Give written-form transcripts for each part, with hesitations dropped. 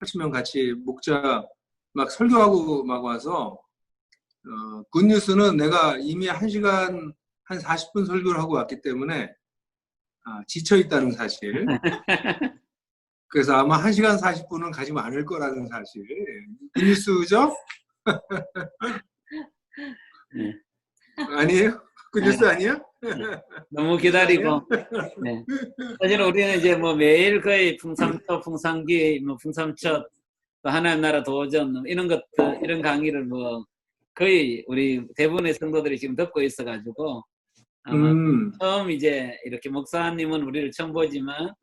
80명 같이 목자 막 설교하고 막 와서 굿뉴스는 내가 이미 1시간 한 40분 설교를 하고 왔기 때문에 지쳐 있다는 사실. 그래서 아마 1시간 40분은 가지 않을 거라는 사실. 굿뉴스죠? 네. 아니에요? 굿뉴스 아니야? 너무 기다리고. 네. 사실 우리는 이제 뭐 매일 거의 풍삼초, 풍삼기, 뭐 풍삼첫, 또 하나님 나라 도전 이런 것들, 이런 강의를 뭐 거의 우리 대부분의 성도들이 지금 듣고 있어가지고 아마 처음 이제 이렇게 목사님은 우리를 처음 보지만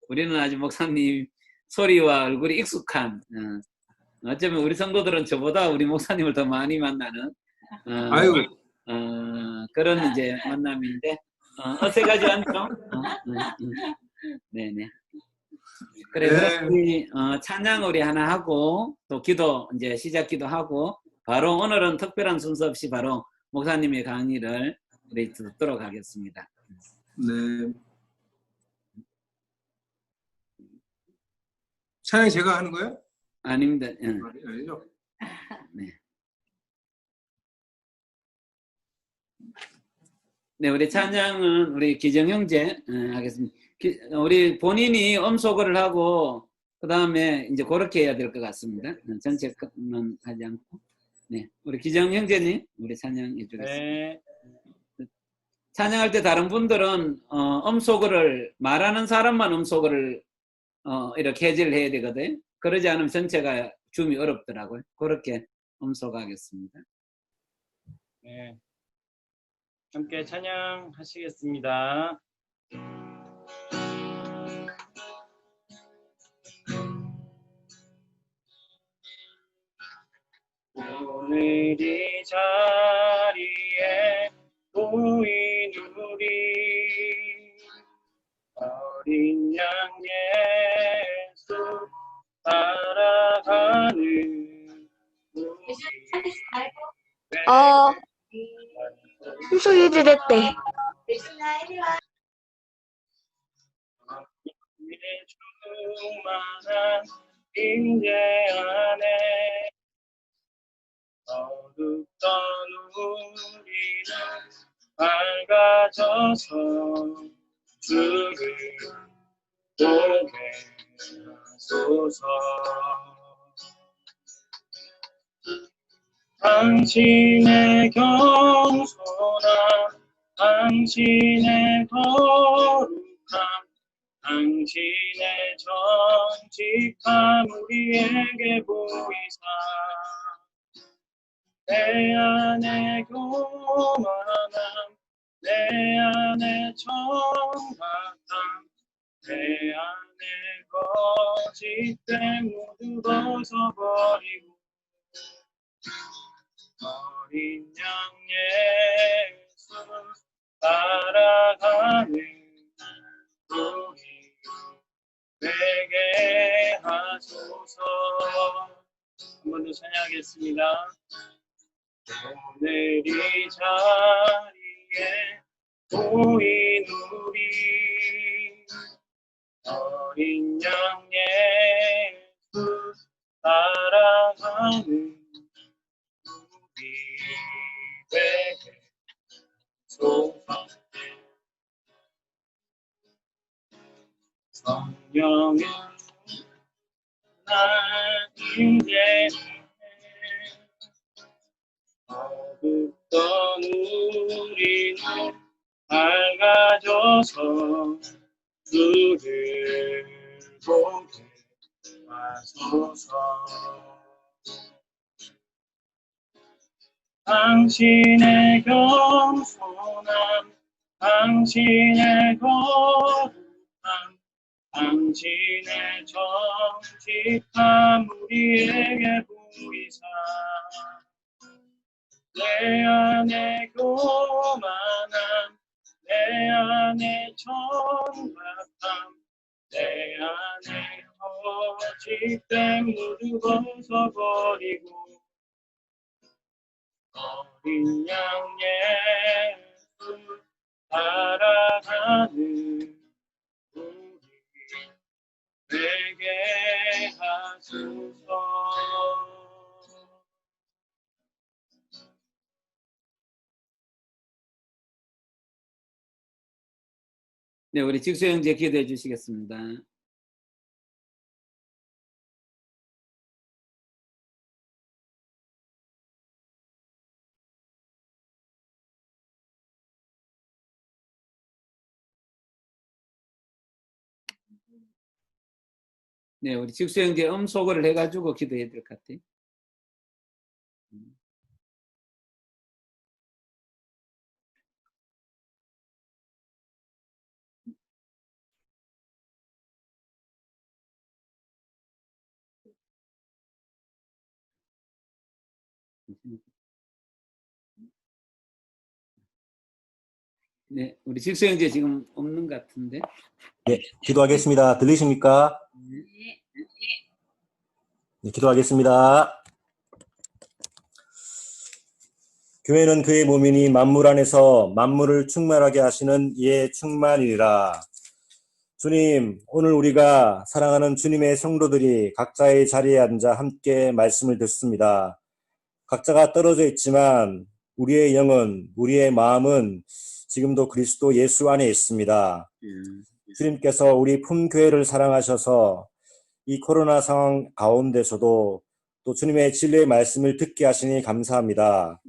우리는 아직 목사님 소리와 얼굴이 익숙한, 어쩌면 우리 성도들은 저보다 우리 목사님을 더 많이 만나는 아유. 그런 이제 만남인데 어색하지 않죠? 네네. 그래, 그럼 우리 찬양 우리 하나 하고 또 기도 이제 시작 기도하고 바로 오늘은 특별한 순서 없이 바로 목사님의 강의를 우리 듣도록 하겠습니다. 네. 찬양 제가 하는 거예요? 아닙니다. 아니죠. 네. 네, 우리 찬양은 우리 기정 형제 하겠습니다. 우리 본인이 음소거를 하고 그 다음에 이제 그렇게 해야 될 것 같습니다. 전체는 하지 않고. 네, 우리 기정 형제님, 우리 찬양해 주겠습니다. 네. 찬양할 때 다른 분들은 음소거를 말하는 사람만 음소거를 이렇게 해제를 해야 되거든. 그러지 않으면 전체가 줌이 어렵더라고요. 그렇게 음소거하겠습니다. 네. 함께 찬양하시겠습니다. 오늘 이 자리에 모인 우리 어린 양 예수 따라가는 우리 순서유지 됐대. 충만한 임재 안에 어둡던 우리는 밝아져서 주를 보게 하소서. 당신의 겸손함, 당신의 거룩함, 당신의 정직함 우리에게 보이사 내 안에 교만함, 내 안에 청각함, 내 안에 거짓됨 모두 벗어버리고 어린 양 예수 따라가는 우리 되게 하소서. 한 번 더 찬양하겠습니다. 오늘 이 자리에 모인 우리 어린 양 예수 따라가는 우리 되게 소서. 성령의 나 임재 어둡던 우리는 밝아져서 주를 보게 하소서. 당신의 겸손함, 당신의 거룩함, 당신의 정직함 우리에게 보이사 내 안에 교만함, 내 안에 청각함, 내 안에 거짓됨 모두 벗어버리고 어린 양 예수 따라가는 우리 되게 하소서. 네, 우리 직수 형제 기도해 주시겠습니다. 네, 우리 직수 형제 음소거를 해가지고 기도해야 될 것 같아요. 네, 우리 직수 형제 지금 없는 것 같은데. 네, 기도하겠습니다. 들리십니까? 네, 기도하겠습니다. 교회는 그의 몸이니 만물 안에서 만물을 충만하게 하시는 이의 충만이라. 주님, 오늘 우리가 사랑하는 주님의 성도들이 각자의 자리에 앉아 함께 말씀을 듣습니다. 각자가 떨어져 있지만 우리의 영은, 우리의 마음은 지금도 그리스도 예수 안에 있습니다. 주님께서 우리 품교회를 사랑하셔서 이 코로나 상황 가운데서도 또 주님의 진리의 말씀을 듣게 하시니 감사합니다.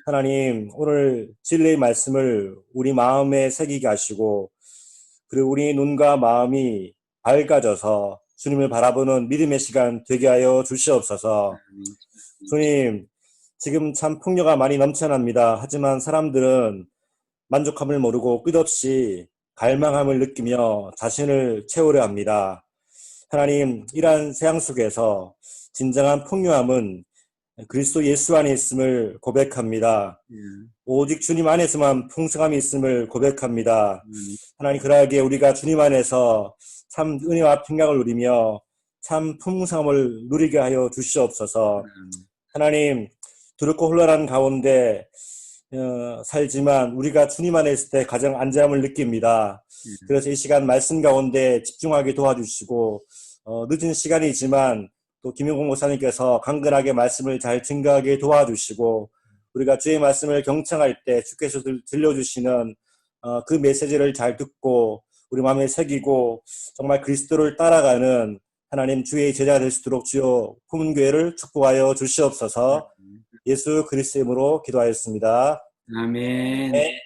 하나님, 오늘 진리의 말씀을 우리 마음에 새기게 하시고 그리고 우리 눈과 마음이 밝아져서 주님을 바라보는 믿음의 시간 되게 하여 주시옵소서. 주님, 지금 참 풍요가 많이 넘쳐납니다. 하지만 사람들은 만족함을 모르고 끝없이 갈망함을 느끼며 자신을 채우려 합니다. 하나님, 이러한 세상 속에서 진정한 풍요함은 그리스도 예수 안에 있음을 고백합니다. 오직 주님 안에서만 풍성함이 있음을 고백합니다. 하나님, 그러하기에 우리가 주님 안에서 참 은혜와 평강을 누리며 참 풍성함을 누리게 하여 주시옵소서. 하나님, 두렵고 혼란한 가운데 살지만 우리가 주님 안에 있을 때 가장 안전함을 느낍니다. 그래서 이 시간 말씀 가운데 집중하게 도와주시고 늦은 시간이지만 또 김용곤 목사님께서 강건하게 말씀을 잘 증거하게 도와주시고 우리가 주의 말씀을 경청할 때 주께서 들려주시는 그 메시지를 잘 듣고 우리 마음에 새기고 정말 그리스도를 따라가는 하나님 주의 제자가 될 수 있도록 주여 품은교회를 축복하여 주시옵소서. 예수 그리스도의 이름으로 기도하였습니다. 아멘. 네.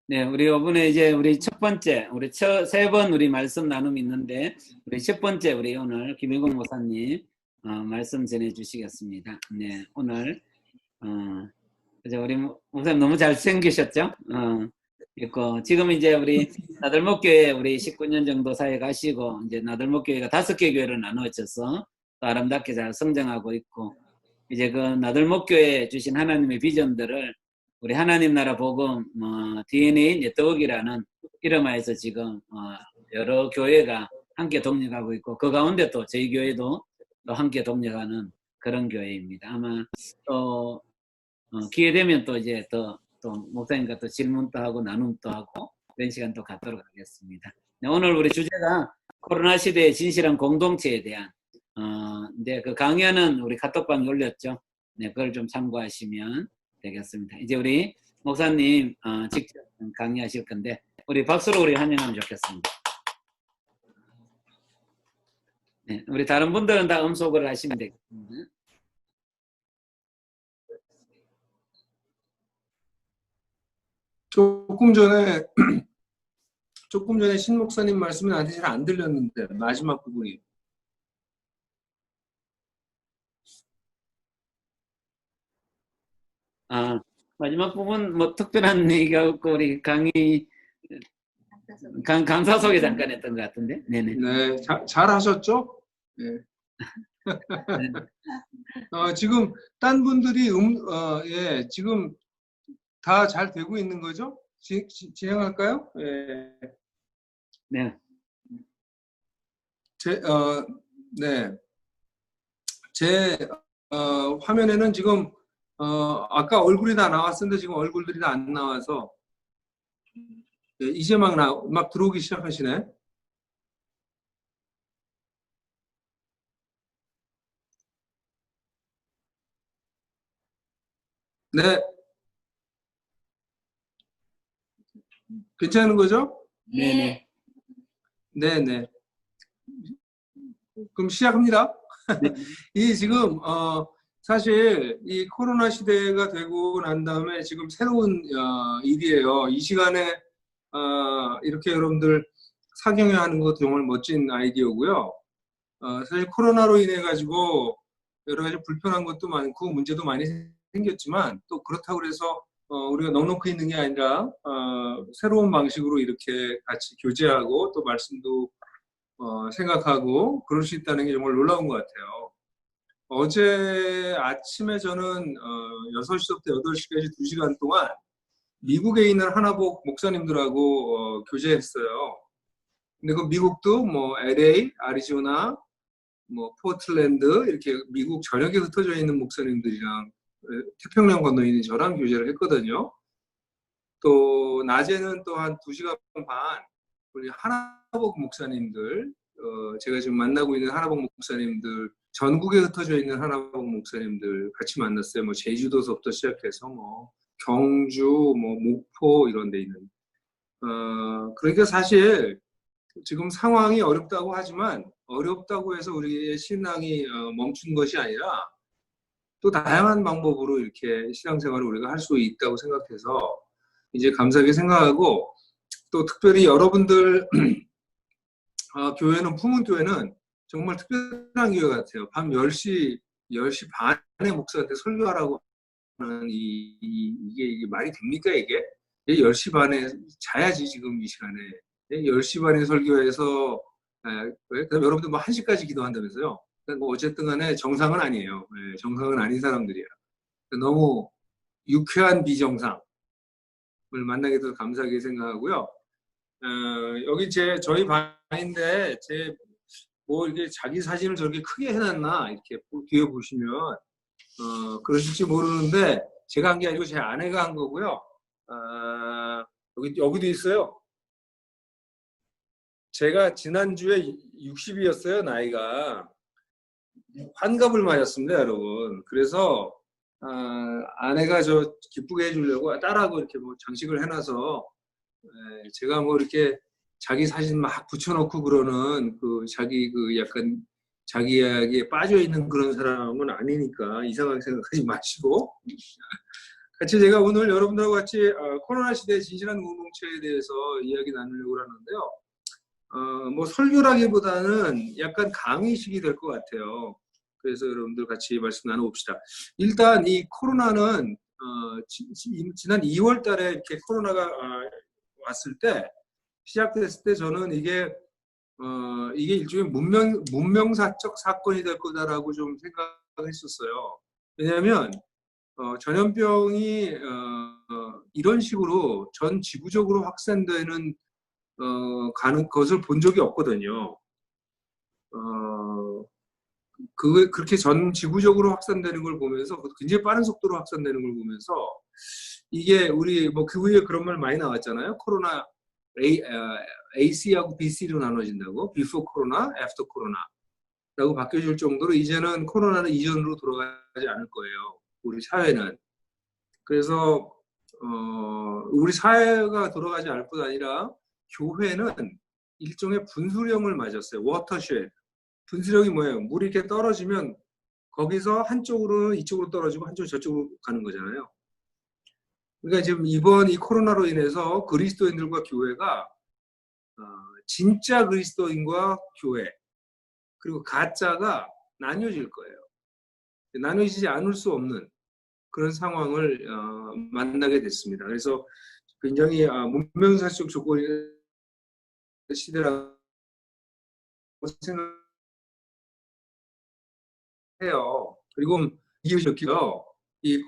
네, 우리 이번에 이제 우리 첫 번째, 우리 세 번 우리 말씀 나눔이 있는데, 우리 첫 번째 우리 오늘 김일공 목사님 말씀 전해 주시겠습니다. 네, 오늘 이제 우리 목사님 너무 잘생기셨죠? 있고 지금 이제 우리 나들목교회 우리 19년 정도 사회 가시고 이제 나들목교회가 5개 교회로 나누어져서 또 아름답게 잘 성장하고 있고 이제 그 나들목교회에 주신 하나님의 비전들을 우리 하나님 나라 복음 DNA 네트워크라는 이름하에서 지금 여러 교회가 함께 동력하고 있고 그 가운데 또 저희 교회도 또 함께 동력하는 그런 교회입니다. 아마 또 기회 되면 또 이제 또 목사님과 또 질문도 하고 나눔도 하고 그런 시간 또 갖도록 하겠습니다. 네, 오늘 우리 주제가 코로나 시대의 진실한 공동체에 대한 이제 그 강연은 우리 카톡방에 올렸죠. 네, 그걸 좀 참고하시면 되겠습니다. 이제 우리 목사님 직접 강의하실 건데 우리 박수로 우리 환영하면 좋겠습니다. 네, 우리 다른 분들은 다 음소거를 하시면 되겠습니다. 조금 전에 신 목사님 말씀이 나한테 잘 안 들렸는데 마지막 부분이 마지막 부분 뭐 특별한 얘기가 없고 우리 강의 강사 소개 잠깐 했던 것 같은데. 네네. 네, 잘 하셨죠? 네. 지금 딴 분들이 예, 지금 다 잘 되고 있는 거죠? 진행할까요? 예. 네. 제 화면에는 지금 아까 얼굴이 다 나왔었는데 지금 얼굴들이 다 안 나와서 예, 이제 막 들어오기 시작하시네. 네, 괜찮은 거죠? 네네. 네네. 그럼 시작합니다. 네. 이 지금 사실 이 코로나 시대가 되고 난 다음에 지금 새로운 일이에요. 이 시간에 이렇게 여러분들 사경회하는 것 정말 멋진 아이디어고요. 사실 코로나로 인해 가지고 여러 가지 불편한 것도 많고 문제도 많이 생겼지만 또 그렇다고 해서 우리가 넉넉히 있는 게 아니라 새로운 방식으로 이렇게 같이 교제하고 또 말씀도 생각하고 그럴 수 있다는 게 정말 놀라운 것 같아요. 어제 아침에 저는 6시부터 8시까지 2시간 동안 미국에 있는 하나복 목사님들하고 교제했어요. 근데 그 미국도 뭐 LA, 아리조나, 뭐 포틀랜드 이렇게 미국 전역에 흩어져 있는 목사님들이랑 태평양 건너에 있는 저랑 교제를 했거든요. 또 낮에는 또 한 2시간 반 우리 하나복 목사님들 제가 지금 만나고 있는 하나복 목사님들 전국에 흩어져 있는 하나복 목사님들 같이 만났어요. 뭐 제주도서부터 시작해서 뭐 경주, 뭐 목포 이런 데 있는 그러니까 사실 지금 상황이 어렵다고 하지만 어렵다고 해서 우리의 신앙이 멈춘 것이 아니라 또 다양한 방법으로 이렇게 신앙생활을 우리가 할 수 있다고 생각해서 이제 감사하게 생각하고 또 특별히 여러분들 교회는 풍문교회는 정말 특별한 교회 같아요. 밤 10시 반에 목사한테 설교하라고 하는 이게 말이 됩니까 이게? 10시 반에 자야지 지금 이 시간에. 10시 반에 설교해서 그럼 여러분들 뭐 1시까지 기도한다면서요. 뭐 어쨌든 간에 정상은 아니에요. 정상은 아닌 사람들이야. 너무 유쾌한 비정상을 만나게 돼서 감사하게 생각하고요. 여기 저희 방인데 뭐 이렇게 자기 사진을 저렇게 크게 해놨나 이렇게 뒤에 보시면 그러실지 모르는데 제가 한 게 아니고 제 아내가 한 거고요. 여기도 있어요. 제가 지난주에 60이었어요, 나이가. 환갑을 맞았습니다, 여러분. 그래서 아내가 저 기쁘게 해주려고 딸하고 이렇게 뭐 장식을 해놔서 제가 뭐 이렇게 자기 사진 막 붙여놓고 그러는 자기 약간 자기에게 빠져 있는 그런 사람은 아니니까 이상하게 생각하지 마시고 같이 제가 오늘 여러분들하고 같이 코로나 시대의 진실한 공동체에 대해서 이야기 나누려고 하는데요. 뭐 설교라기보다는 약간 강의식이 될 것 같아요. 그래서 여러분들 같이 말씀 나눠봅시다. 일단 이 코로나는 지난 2월 달에 이렇게 코로나가 왔을 때 시작됐을 때 저는 이게 일종의 문명사적 사건이 될 거다라고 좀 생각했었어요. 왜냐하면 전염병이 이런 식으로 전 지구적으로 확산되는 가는 것을 본 적이 없거든요. 그렇게 전 지구적으로 확산되는 걸 보면서 굉장히 빠른 속도로 확산되는 걸 보면서 이게 우리 뭐 그 후에 그런 말 많이 나왔잖아요. 코로나 AC하고 BC로 나눠진다고. Before 코로나, After 코로나라고 바뀌어질 정도로 이제는 코로나는 이전으로 돌아가지 않을 거예요. 우리 사회는. 그래서 우리 사회가 돌아가지 않을 뿐 아니라 교회는 일종의 분수령을 맞았어요. 워터쉐드. 분수령이 뭐예요? 물이 이렇게 떨어지면 거기서 한쪽으로는 이쪽으로 떨어지고 한쪽은 저쪽으로 가는 거잖아요. 그러니까 지금 이번 이 코로나로 인해서 그리스도인들과 교회가 진짜 그리스도인과 교회 그리고 가짜가 나뉘어질 거예요. 나뉘어지지 않을 수 없는 그런 상황을 만나게 됐습니다. 그래서 굉장히 문명사적 조건의 시대라고 생각해요. 그리고 이유셨기요. 이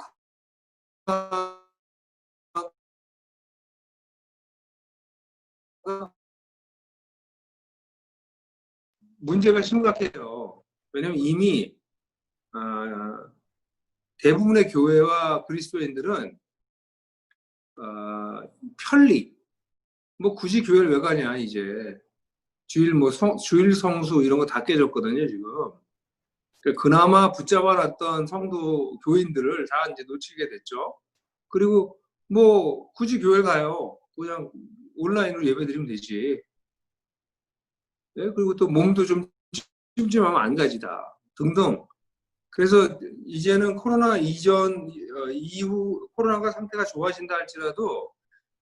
문제가 심각해요. 왜냐하면 이미 대부분의 교회와 그리스도인들은 편리, 뭐 굳이 교회를 왜 가냐, 이제. 주일 성수 이런 거 다 깨졌거든요, 지금. 그나마 붙잡아놨던 성도 교인들을 다 이제 놓치게 됐죠. 그리고 뭐 굳이 교회 가요. 그냥 온라인으로 예배드리면 되지. 네? 그리고 또 몸도 좀 찜찜하면 안 가지다 등등. 그래서 이제는 코로나 이후 코로나가 상태가 좋아진다 할지라도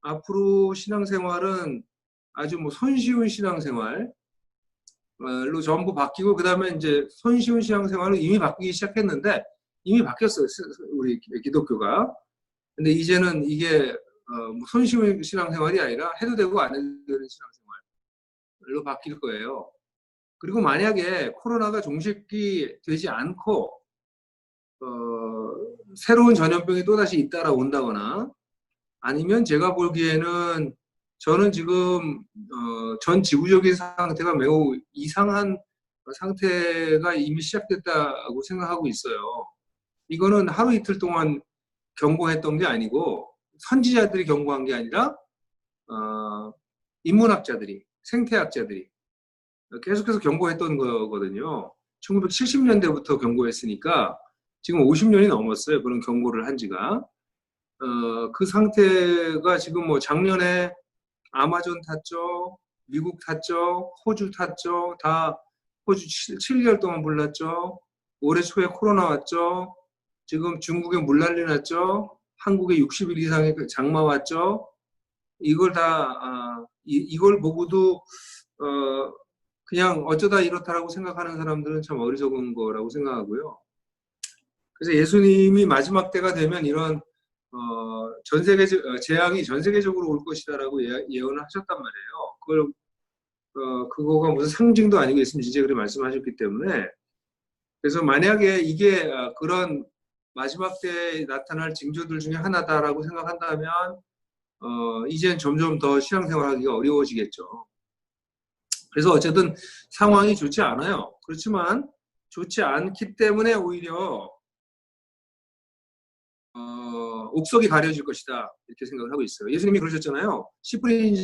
앞으로 신앙생활은 아주 뭐 손쉬운 신앙생활로 전부 바뀌고, 그 다음에 이제 손쉬운 신앙생활은 이미 바뀌기 시작했는데, 이미 바뀌었어요, 우리 기독교가. 근데 이제는 이게 뭐 손쉬운 신앙생활이 아니라 해도 되고 안 해도 되는 신앙생활로 바뀔 거예요. 그리고 만약에 코로나가 종식이 되지 않고 새로운 전염병이 또다시 잇따라 온다거나, 아니면 제가 보기에는 저는 지금 전 지구적인 상태가 매우 이상한 상태가 이미 시작됐다고 생각하고 있어요. 이거는 하루 이틀 동안 경고했던 게 아니고, 선지자들이 경고한 게 아니라 인문학자들이, 생태학자들이 계속해서 경고했던 거거든요. 1970년대부터 경고했으니까 지금 50년이 넘었어요. 그런 경고를 한 지가. 그 상태가 지금 뭐 작년에 아마존 탔죠, 미국 탔죠, 호주 탔죠, 다 호주 7개월 동안 불났죠. 올해 초에 코로나 왔죠. 지금 중국에 물난리 났죠. 한국에 60일 이상의 장마 왔죠. 이걸 이걸 보고도 그냥 어쩌다 이렇다라고 생각하는 사람들은 참 어리석은 거라고 생각하고요. 그래서 예수님이 마지막 때가 되면 이런 재앙이 전 세계적으로 올 것이다라고 예언을 하셨단 말이에요. 그거가 무슨 상징도 아니고 예수님 진짜 그렇게 말씀하셨기 때문에. 그래서 만약에 이게 그런 마지막 때에 나타날 징조들 중에 하나다라고 생각한다면, 이젠 점점 더 신앙생활하기가 어려워지겠죠. 그래서 어쨌든 상황이 좋지 않아요. 그렇지만 좋지 않기 때문에 오히려 옥석이 가려질 것이다, 이렇게 생각을 하고 있어요. 예수님이 그러셨잖아요. 씨 뿌린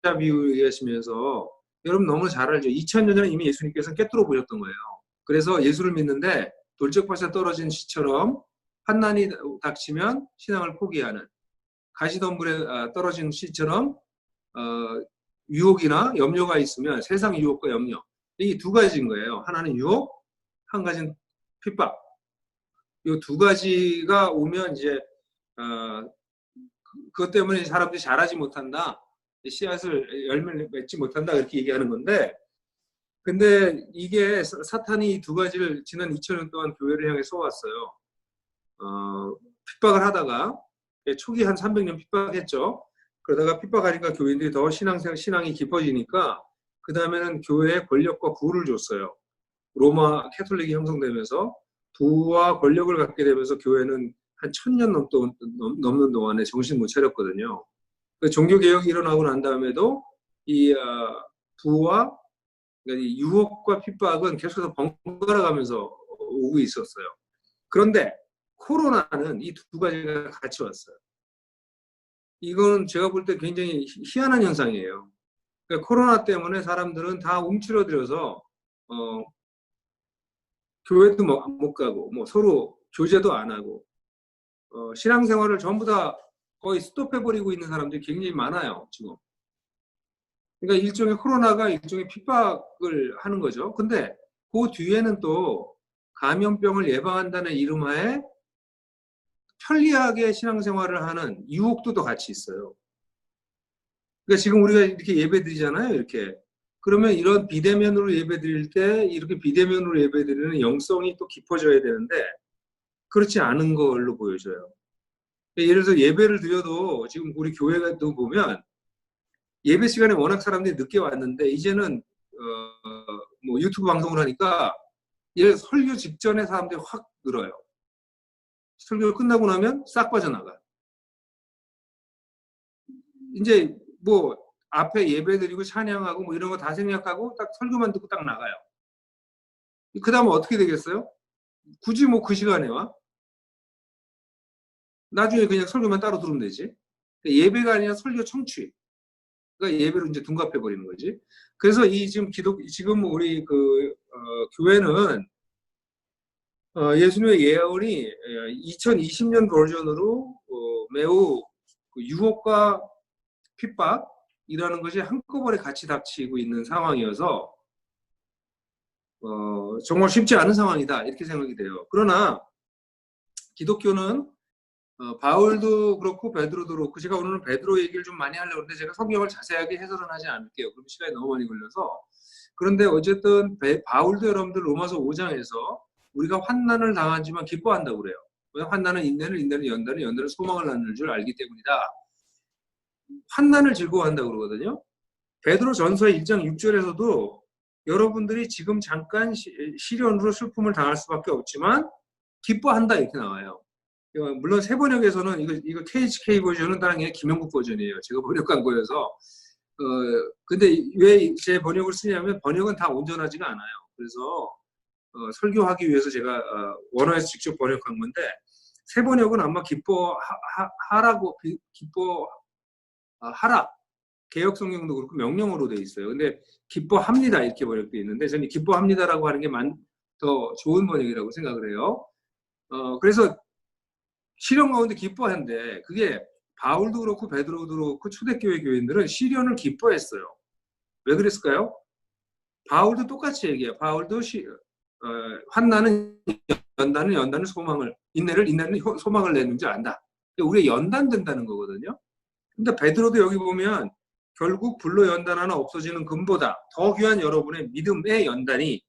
자 비유 얘기하시면서, 여러분 너무 잘 알죠. 2000년 전에 이미 예수님께서 꿰뚫어 보셨던 거예요. 그래서 예수를 믿는데 돌적밭에 떨어진 씨처럼 환난이 닥치면 신앙을 포기하는, 가시덤불에 떨어진 씨처럼 유혹이나 염려가 있으면, 세상 유혹과 염려, 이 두 가지인 거예요. 하나는 유혹, 한 가지는 핍박. 이 두 가지가 오면 이제 그것 때문에 사람들이 자라지 못한다, 씨앗을 열매를 맺지 못한다, 이렇게 얘기하는 건데, 근데 이게 사탄이 이 두 가지를 지난 2000년 동안 교회를 향해 쏘았어요. 핍박을 하다가 초기 한 300년 핍박했죠. 그러다가 핍박하니까 교인들이 더 신앙이 깊어지니까 그 다음에는 교회에 권력과 부를 줬어요. 로마 캐톨릭이 형성되면서 부와 권력을 갖게 되면서 교회는 한 1000년 넘는 동안에 정신 못 차렸거든요. 그 종교개혁이 일어나고 난 다음에도 이 부와, 그러니까 이 유혹과 핍박은 계속해서 번갈아 가면서 오고 있었어요. 그런데 코로나는 이 두 가지가 같이 왔어요. 이건 제가 볼 때 굉장히 희한한 현상이에요. 그러니까 코로나 때문에 사람들은 다 움츠러들어서 교회도 못 가고, 뭐 서로 교제도 안 하고, 신앙생활을 전부 다 거의 스톱해버리고 있는 사람들이 굉장히 많아요, 지금. 그러니까 일종의 코로나가 일종의 핍박을 하는 거죠. 근데 그 뒤에는 또 감염병을 예방한다는 이름하에 편리하게 신앙생활을 하는 유혹도 더 같이 있어요. 그러니까 지금 우리가 이렇게 예배 드리잖아요, 이렇게. 그러면 이런 비대면으로 예배 드릴 때 이렇게 비대면으로 예배 드리는 영성이 또 깊어져야 되는데, 그렇지 않은 걸로 보여져요. 예를 들어서 예배를 드려도 지금 우리 교회도 보면 예배 시간에 워낙 사람들이 늦게 왔는데, 이제는 뭐 유튜브 방송을 하니까 설교 직전에 사람들이 확 늘어요. 설교가 끝나고 나면 싹 빠져나가. 이제 뭐 앞에 예배 드리고 찬양하고 뭐 이런 거 다 생략하고 딱 설교만 듣고 딱 나가요. 그 다음은 어떻게 되겠어요? 굳이 뭐 그 시간에 와? 나중에 그냥 설교만 따로 들으면 되지. 예배가 아니라 설교 청취. 예배로 이제 둔갑해 버리는 거지. 그래서 이 지금 우리 교회는 예수님의 예언이 2020년 버전으로 매우 유혹과 핍박이라는 것이 한꺼번에 같이 닥치고 있는 상황이어서 정말 쉽지 않은 상황이다 이렇게 생각이 돼요. 그러나 기독교는 바울도 그렇고 베드로도 그렇고, 제가 오늘은 베드로 얘기를 좀 많이 하려고 하는데 제가 성경을 자세하게 해설은 하지 않을게요. 그럼 시간이 너무 많이 걸려서. 그런데 어쨌든 바울도 여러분들 로마서 5장에서 우리가 환난을 당하지만 기뻐한다고 그래요. 왜냐하면 환난은 인내를, 인내는 연단을, 연단은 소망을 낳는 줄 알기 때문이다. 환난을 즐거워한다고 그러거든요. 베드로 전서의 1장 6절에서도 여러분들이 지금 잠깐 시련으로 슬픔을 당할 수밖에 없지만 기뻐한다 이렇게 나와요. 물론 새 번역에서는 이거 KHK 버전은 다른 게 김영국 버전이에요. 제가 번역한 거여서. 근데 왜 제 번역을 쓰냐면 번역은 다 온전하지가 않아요. 그래서 설교하기 위해서 제가 원어에서 직접 번역한 건데, 새 번역은 아마 기뻐하라. 개역 성경도 그렇고 명령어로 돼 있어요. 근데 기뻐합니다 이렇게 번역돼 있는데 저는 기뻐합니다라고 하는 게 더 좋은 번역이라고 생각을 해요. 그래서 시련 가운데 기뻐한데, 그게 바울도 그렇고 베드로도 그렇고 초대교회 교인들은 시련을 기뻐했어요. 왜 그랬을까요? 바울도 똑같이 얘기해요. 바울도 환난은 연단은, 연단은 소망을, 인내는 소망을 내는 줄 안다. 우리가 연단된다는 거거든요. 근데 베드로도 여기 보면 결국 불로 연단 하나 없어지는 금보다 더 귀한 여러분의 믿음의 연단이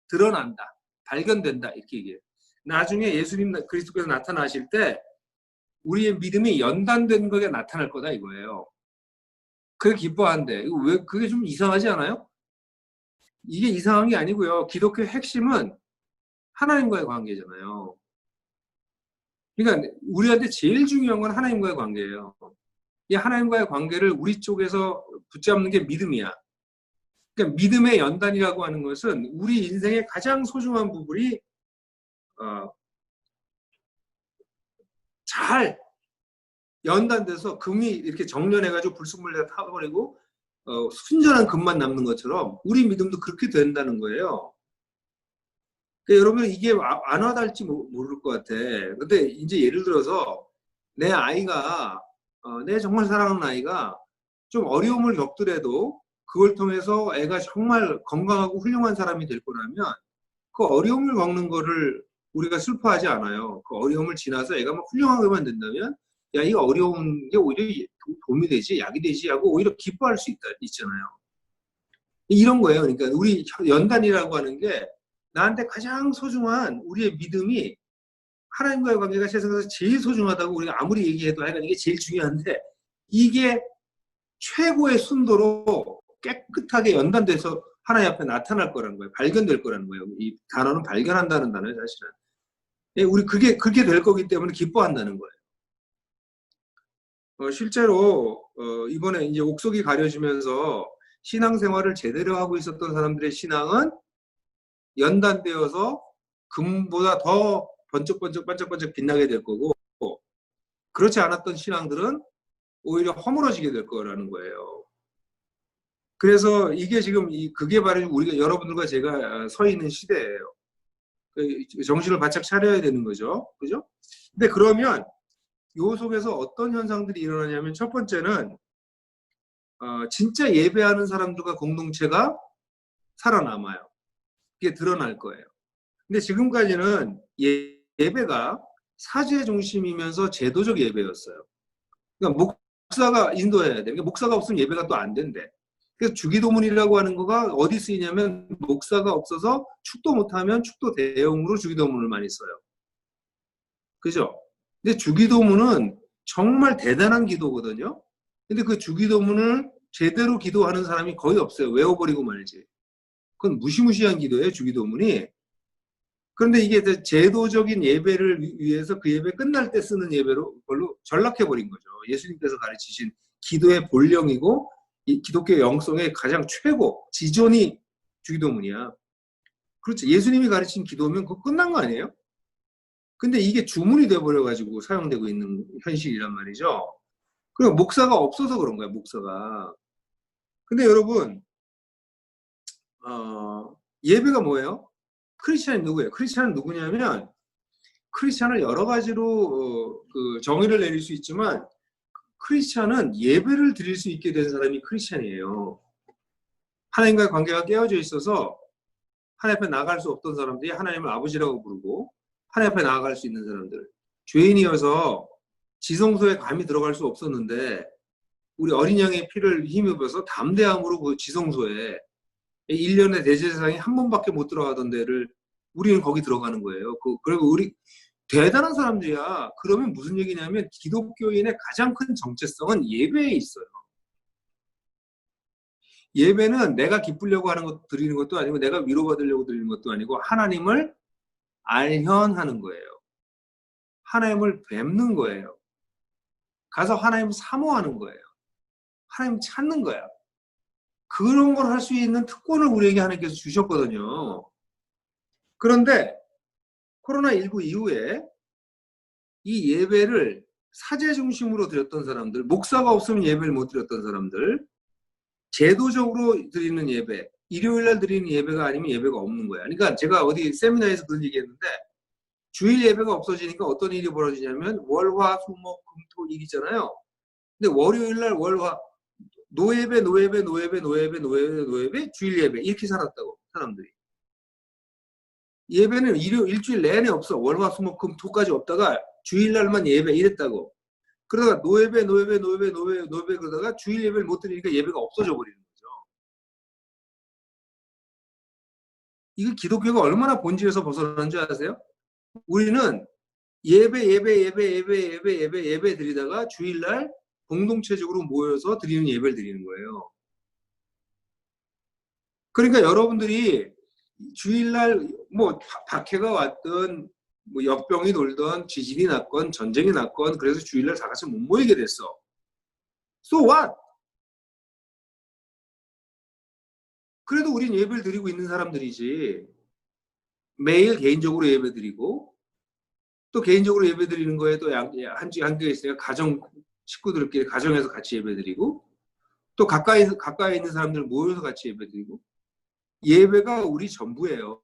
드러난다, 발견된다 이렇게 얘기해요. 나중에 예수님 그리스도께서 나타나실 때 우리의 믿음이 연단된 거가 나타날 거다 이거예요. 그게 기뻐한데, 왜 그게 좀 이상하지 않아요? 이게 이상한 게 아니고요. 기독교의 핵심은 하나님과의 관계잖아요. 그러니까 우리한테 제일 중요한 건 하나님과의 관계예요. 이 하나님과의 관계를 우리 쪽에서 붙잡는 게 믿음이야. 그러니까 믿음의 연단이라고 하는 것은 우리 인생의 가장 소중한 부분이 잘 연단돼서 금이 이렇게 정련해가지고 불순물레가 타버리고 순전한 금만 남는 것처럼 우리 믿음도 그렇게 된다는 거예요. 그러니까 여러분 이게 안 와닿을지 모를 것 같아. 근데 이제 예를 들어서 내 아이가 내 정말 사랑하는 아이가 좀 어려움을 겪더라도 그걸 통해서 애가 정말 건강하고 훌륭한 사람이 될 거라면 그 어려움을 겪는 거를 우리가 슬퍼하지 않아요. 그 어려움을 지나서 애가 막 훌륭하게만 된다면, 야, 이 어려운 게 오히려 도움이 되지, 약이 되지 하고 오히려 기뻐할 수 있잖아요. 이런 거예요. 그러니까 우리 연단이라고 하는 게 나한테 가장 소중한 우리의 믿음이, 하나님과의 관계가 세상에서 제일 소중하다고 우리가 아무리 얘기해도 하여간 이게 제일 중요한데, 이게 최고의 순도로 깨끗하게 연단돼서 하나님 앞에 나타날 거라는 거예요. 발견될 거라는 거예요. 이 단어는 발견한다는 단어예요, 사실은. 우리 그게 될 거기 때문에 기뻐한다는 거예요. 실제로 이번에 이제 옥석이 가려지면서 신앙생활을 제대로 하고 있었던 사람들의 신앙은 연단되어서 금보다 더 번쩍번쩍 반짝반짝 빛나게 될 거고, 그렇지 않았던 신앙들은 오히려 허물어지게 될 거라는 거예요. 그래서 이게 지금 그게 바로 우리가 여러분들과 제가 서 있는 시대예요. 정신을 바짝 차려야 되는 거죠. 그죠? 근데 그러면 요 속에서 어떤 현상들이 일어나냐면, 첫 번째는 진짜 예배하는 사람들과 공동체가 살아남아요. 그게 드러날 거예요. 근데 지금까지는 예배가 사제 중심이면서 제도적 예배였어요. 그러니까 목사가 인도해야 돼. 그러니까 목사가 없으면 예배가 또 안 된대. 그래서 주기도문이라고 하는 거가 어디 쓰이냐면, 목사가 없어서 축도 못하면 축도 대용으로 주기도문을 많이 써요. 그죠? 근데 주기도문은 정말 대단한 기도거든요. 근데 그 주기도문을 제대로 기도하는 사람이 거의 없어요. 외워버리고 말지. 그건 무시무시한 기도예요, 주기도문이. 그런데 이게 제도적인 예배를 위해서 그 예배 끝날 때 쓰는 걸로 전락해버린 거죠. 예수님께서 가르치신 기도의 본령이고 이 기독교 영성의 가장 최고 지존이 주기도문이야. 그렇죠. 예수님이 가르친 기도면 그거 끝난 거 아니에요? 근데 이게 주문이 돼버려가지고 사용되고 있는 현실이란 말이죠. 그리고 목사가 없어서 그런 거야, 목사가. 근데 여러분, 예배가 뭐예요? 크리스찬이 누구예요? 크리스찬은 누구냐면, 크리스찬을 여러 가지로 그 정의를 내릴 수 있지만, 크리스찬은 예배를 드릴 수 있게 된 사람이 크리스찬이에요. 하나님과의 관계가 깨어져 있어서 하나님 앞에 나아갈 수 없던 사람들이 하나님을 아버지라고 부르고, 하나님 앞에 나아갈 수 있는 사람들. 죄인이어서 지성소에 감히 들어갈 수 없었는데, 우리 어린 양의 피를 힘입어서 담대함으로 그 지성소에 1년에 대제사장이 한 번밖에 못 들어가던 데를 우리는 거기 들어가는 거예요. 그리고 우리 대단한 사람들이야. 그러면 무슨 얘기냐면 기독교인의 가장 큰 정체성은 예배에 있어요. 예배는 내가 기쁘려고 하는 것 드리는 것도 아니고 내가 위로받으려고 드리는 것도 아니고 하나님을 알현하는 거예요. 하나님을 뵙는 거예요. 가서 하나님 사모하는 거예요. 하나님 찾는 거야. 그런 걸 할 수 있는 특권을 우리에게 하나님께서 주셨거든요. 그런데 코로나19 이후에 이 예배를 사제 중심으로 드렸던 사람들, 목사가 없으면 예배를 못 드렸던 사람들, 제도적으로 드리는 예배, 일요일날 드리는 예배가 아니면 예배가 없는 거야. 그러니까 제가 어디 세미나에서 그런 얘기 했는데 주일 예배가 없어지니까 어떤 일이 벌어지냐면 월, 화, 수, 목, 금, 토, 일 있잖아요. 근데 월요일날 노예배, 주일 예배 이렇게 살았다고 사람들이. 예배는 일주일 내내 없어. 월, 화, 수, 목, 금, 토까지 없다가 주일날만 예배 이랬다고. 그러다가 노예배 그러다가 주일 예배를 못 드리니까 예배가 없어져 버리는 거죠. 이거 기독교가 얼마나 본질에서 벗어난 줄 아세요? 우리는 예배 드리다가 주일날 공동체적으로 모여서 드리는 예배를 드리는 거예요. 그러니까 여러분들이 주일날 뭐 박해가 왔든 뭐 역병이 돌던 지진이 났건 전쟁이 났건 그래서 주일날 다 같이 못 모이게 됐어. So what? 그래도 우린 예배를 드리고 있는 사람들이지. 매일 개인적으로 예배 드리고 또 개인적으로 예배 드리는 거에 또 한계가 있으니까 가정 식구들끼리 가정에서 같이 예배 드리고 또 가까이 있는 사람들 모여서 같이 예배 드리고 예배가 우리 전부예요.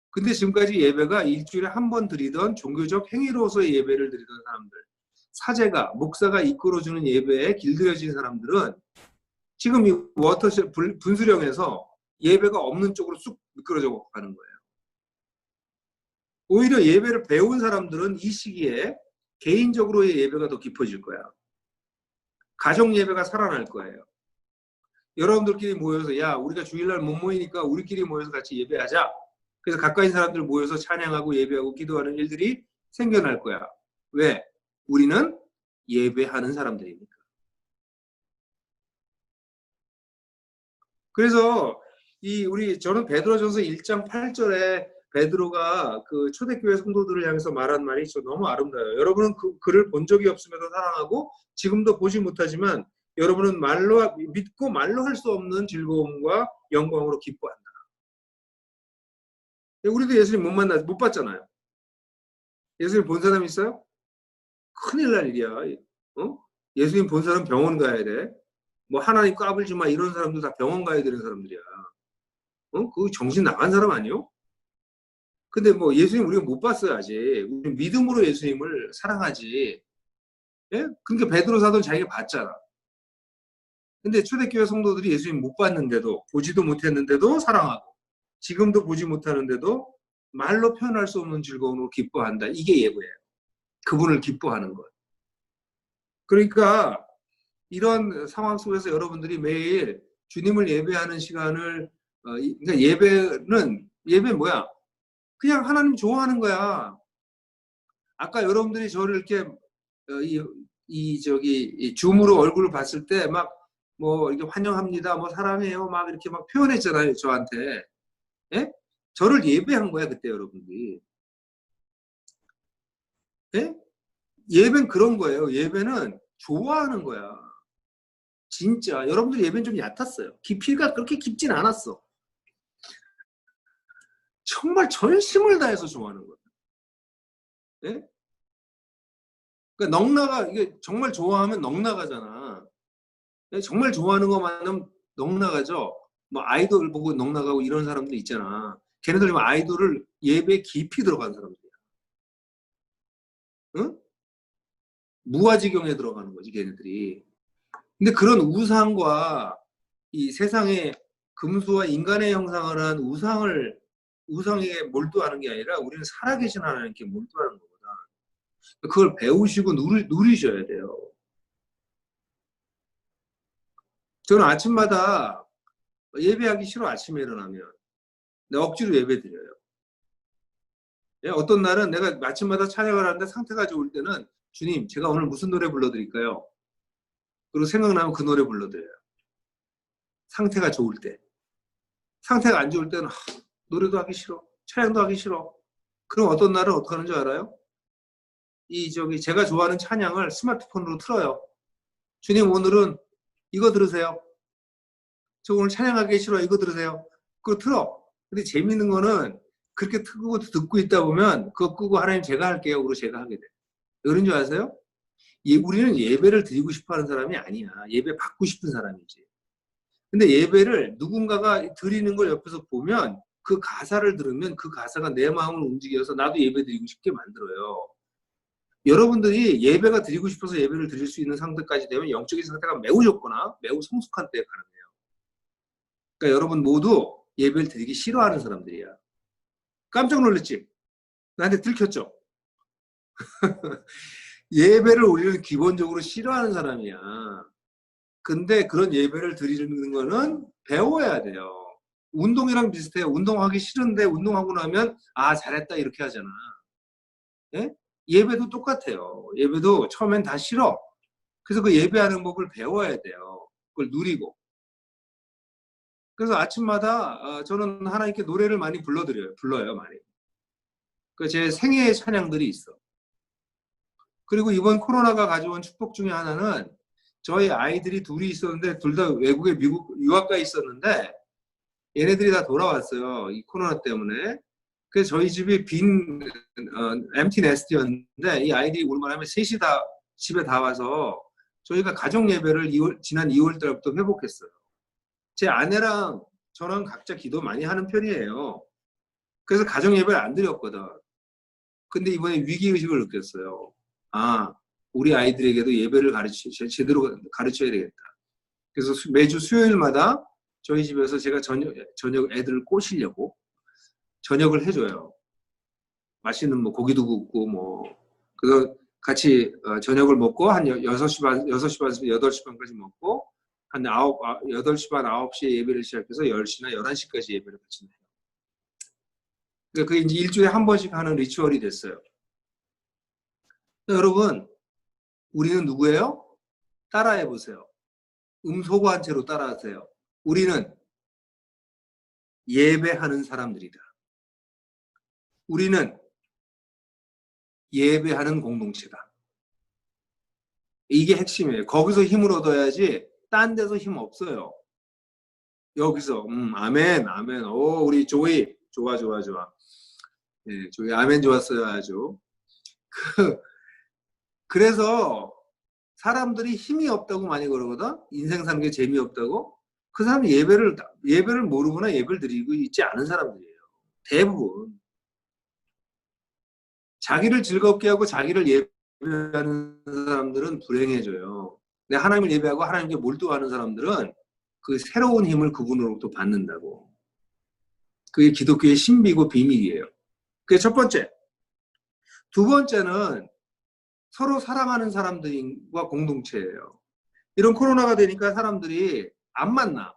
근데 지금까지 예배가 일주일에 한 번 드리던 종교적 행위로서의 예배를 드리던 사람들, 사제가, 목사가 이끌어주는 예배에 길들여진 사람들은 지금 이 워터쉘 분수령에서 예배가 없는 쪽으로 쑥 미끄러져 가는 거예요. 오히려 예배를 배운 사람들은 이 시기에 개인적으로의 예배가 더 깊어질 거야. 가정 예배가 살아날 거예요. 여러분들끼리 모여서 야 우리가 주일날 못 모이니까 우리끼리 모여서 같이 예배하자. 그래서 가까이 사람들 모여서 찬양하고 예배하고 기도하는 일들이 생겨날 거야. 왜? 우리는 예배하는 사람들이니까. 그래서 저는 베드로전서 1장 8절에 베드로가 그 초대교회 성도들을 향해서 말한 말이 너무 아름다워요. 여러분은 그 글을 본 적이 없음에도 사랑하고 지금도 보지 못하지만 여러분은 믿고 말로 할 수 없는 즐거움과 영광으로 기뻐한다. 우리도 예수님 못 봤잖아요. 예수님 본 사람 있어요? 큰일 날 일이야. 예수님 본 사람 병원 가야 돼. 뭐 하나님 까불지 마 이런 사람들 다 병원 가야 되는 사람들이야. 그거 정신 나간 사람 아니요? 근데 뭐 예수님 우리가 못 봤어요 아직. 우리 믿음으로 예수님을 사랑하지. 예? 그러니까 베드로 사도는 자기가 봤잖아. 근데 초대교회 성도들이 예수님 못 봤는데도 보지도 못했는데도 사랑하고 지금도 보지 못하는데도 말로 표현할 수 없는 즐거움으로 기뻐한다. 이게 예배예요. 그분을 기뻐하는 것. 그러니까 이런 상황 속에서 여러분들이 매일 주님을 예배하는 시간을 그러니까 예배 뭐야? 그냥 하나님 좋아하는 거야. 아까 여러분들이 저를 이렇게 줌으로 얼굴을 봤을 때 막 뭐 이렇게 환영합니다, 뭐 사랑해요, 막 이렇게 막 표현했잖아요 저한테. 예? 저를 예배한 거야 그때 여러분들이. 예? 예배는 그런 거예요. 예배는 좋아하는 거야. 진짜 여러분들 예배는 좀 얕았어요. 깊이가 그렇게 깊진 않았어. 정말 전심을 다해서 좋아하는 거야. 예? 그러니까 이게 정말 좋아하면 넉나가잖아. 정말 좋아하는 것만은 넉나가죠. 뭐 아이돌 보고 넉나가고 이런 사람들 있잖아. 걔네들 지금 아이돌을 예배 깊이 들어간 사람들이야. 응? 무아지경에 들어가는 거지, 걔네들이. 근데 그런 우상과 이 세상의 금수와 인간의 형상을 한 우상에 몰두하는 게 아니라 우리는 살아계신 하나님께 몰두하는 거거든. 그걸 배우시고 누리셔야 돼요. 저는 아침마다 예배하기 싫어, 아침에 일어나면. 내가 억지로 예배 드려요. 예, 어떤 날은 내가 아침마다 찬양을 하는데 상태가 좋을 때는 주님, 제가 오늘 무슨 노래 불러드릴까요? 그리고 생각나면 그 노래 불러드려요. 상태가 좋을 때. 상태가 안 좋을 때는 노래도 하기 싫어. 찬양도 하기 싫어. 그럼 어떤 날은 어떻게 하는 줄 알아요? 제가 좋아하는 찬양을 스마트폰으로 틀어요. 주님, 오늘은 이거 들으세요. 저 오늘 찬양하기 싫어. 이거 들으세요. 그거 틀어. 근데 재밌는 거는 그렇게 틀고 듣고 있다 보면 그거 끄고 하나님 제가 할게요. 그러고 제가 하게 돼. 왜 그런 줄 아세요? 우리는 예배를 드리고 싶어 하는 사람이 아니야. 예배 받고 싶은 사람이지. 근데 예배를 누군가가 드리는 걸 옆에서 보면 그 가사를 들으면 그 가사가 내 마음을 움직여서 나도 예배 드리고 싶게 만들어요. 여러분들이 예배가 드리고 싶어서 예배를 드릴 수 있는 상태까지 되면 영적인 상태가 매우 좋거나 매우 성숙한 때에 가능해요. 그러니까 여러분 모두 예배를 드리기 싫어하는 사람들이야. 깜짝 놀랐지? 나한테 들켰죠? 예배를 우리는 기본적으로 싫어하는 사람이야. 근데 그런 예배를 드리는 거는 배워야 돼요. 운동이랑 비슷해요. 운동하기 싫은데 운동하고 나면 잘했다 이렇게 하잖아. 예? 예배도 똑같아요. 예배도 처음엔 다 싫어. 그래서 그 예배하는 법을 배워야 돼요. 그걸 누리고. 그래서 아침마다 저는 하나님께 노래를 많이 불러요, 많이. 제 생애의 찬양들이 있어. 그리고 이번 코로나가 가져온 축복 중에 하나는 저희 아이들이 둘이 있었는데 둘 다 외국에 미국 유학가 있었는데 얘네들이 다 돌아왔어요. 이 코로나 때문에. 그래서 저희 집이 empty nest였는데 이 아이들이 올만 하면 셋이 다 집에 다 와서 저희가 가정 예배를 지난 2월 달부터 회복했어요. 제 아내랑 저랑 각자 기도 많이 하는 편이에요. 그래서 가정 예배를 안 드렸거든. 근데 이번에 위기의식을 느꼈어요. 우리 아이들에게도 예배를 제대로 가르쳐야 되겠다. 그래서 매주 수요일마다 저희 집에서 제가 저녁 애들을 꼬시려고 저녁을 해줘요. 맛있는 고기도 굽고 그래서 같이 저녁을 먹고 한 6시 반에서 8시 반까지 먹고 한 8시 반, 9시에 예배를 시작해서 10시나 11시까지 예배를 같이 해요. 그러니까 그게 이제 일주일에 한 번씩 하는 리추얼이 됐어요. 여러분, 우리는 누구예요? 따라해 보세요. 음소거한 채로 따라하세요. 우리는 예배하는 사람들이다. 우리는 예배하는 공동체다. 이게 핵심이에요. 거기서 힘을 얻어야지 딴 데서 힘 없어요. 여기서 아멘. 우리 조이 좋아. 네, 조이 아멘 좋았어요. 아주. 그래서 사람들이 힘이 없다고 많이 그러거든. 인생 사는 게 재미없다고. 그 사람은 예배를 모르거나 예배를 드리고 있지 않은 사람들이에요. 대부분. 자기를 즐겁게 하고 자기를 예배하는 사람들은 불행해져요. 근데 하나님을 예배하고 하나님께 몰두하는 사람들은 그 새로운 힘을 그분으로부터 받는다고. 그게 기독교의 신비고 비밀이에요. 그게 첫 번째. 두 번째는 서로 사랑하는 사람들과 공동체예요. 이런 코로나가 되니까 사람들이 안 만나.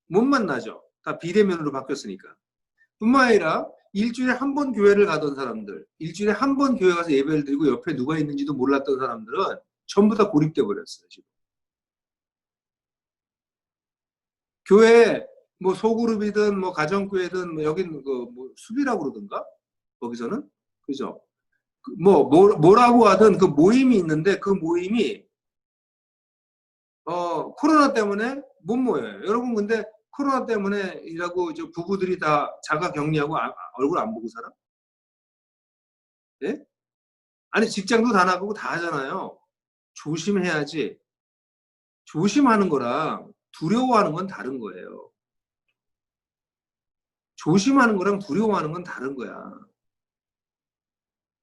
못 만나죠. 다 비대면으로 바뀌었으니까. 뿐만 아니라 일주일에 한 번 교회를 가던 사람들, 일주일에 한 번 교회 가서 예배를 드리고 옆에 누가 있는지도 몰랐던 사람들은 전부 다 고립돼 버렸어요. 지금. 교회 소그룹이든 가정교회든 여긴 수비라고 그러던가? 거기서는? 그죠? 뭐라고 하든 그 모임이 있는데 그 모임이 코로나 때문에 못 모여요. 여러분 근데 코로나 때문에 이라고 부부들이 다 자가 격리하고 얼굴 안 보고 살아? 예? 아니 직장도 다 나가고 다 하잖아요. 조심해야지. 조심하는 거랑 두려워하는 건 다른 거예요. 조심하는 거랑 두려워하는 건 다른 거야.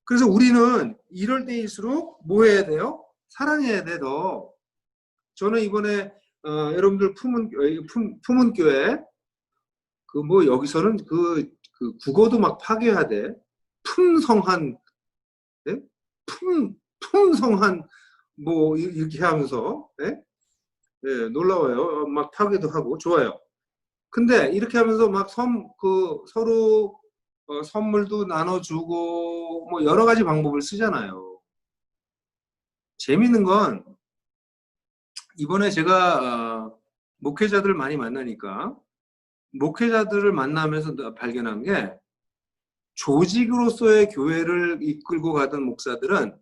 그래서 우리는 이럴 때일수록 뭐 해야 돼요? 사랑해야 돼, 더. 저는 이번에 여러분들 품은교회 그 뭐 여기서는 그 국어도 막 파괴해야 돼. 품성한, 예? 품성한 뭐 이렇게 하면서, 예? 예, 놀라워요. 막 파괴도 하고 좋아요. 근데 이렇게 하면서 막 서로 선물도 나눠주고 뭐 여러 가지 방법을 쓰잖아요. 재밌는 건 이번에 제가 목회자들 많이 만나니까 목회자들을 만나면서 발견한 게 조직으로서의 교회를 이끌고 가던 목사들은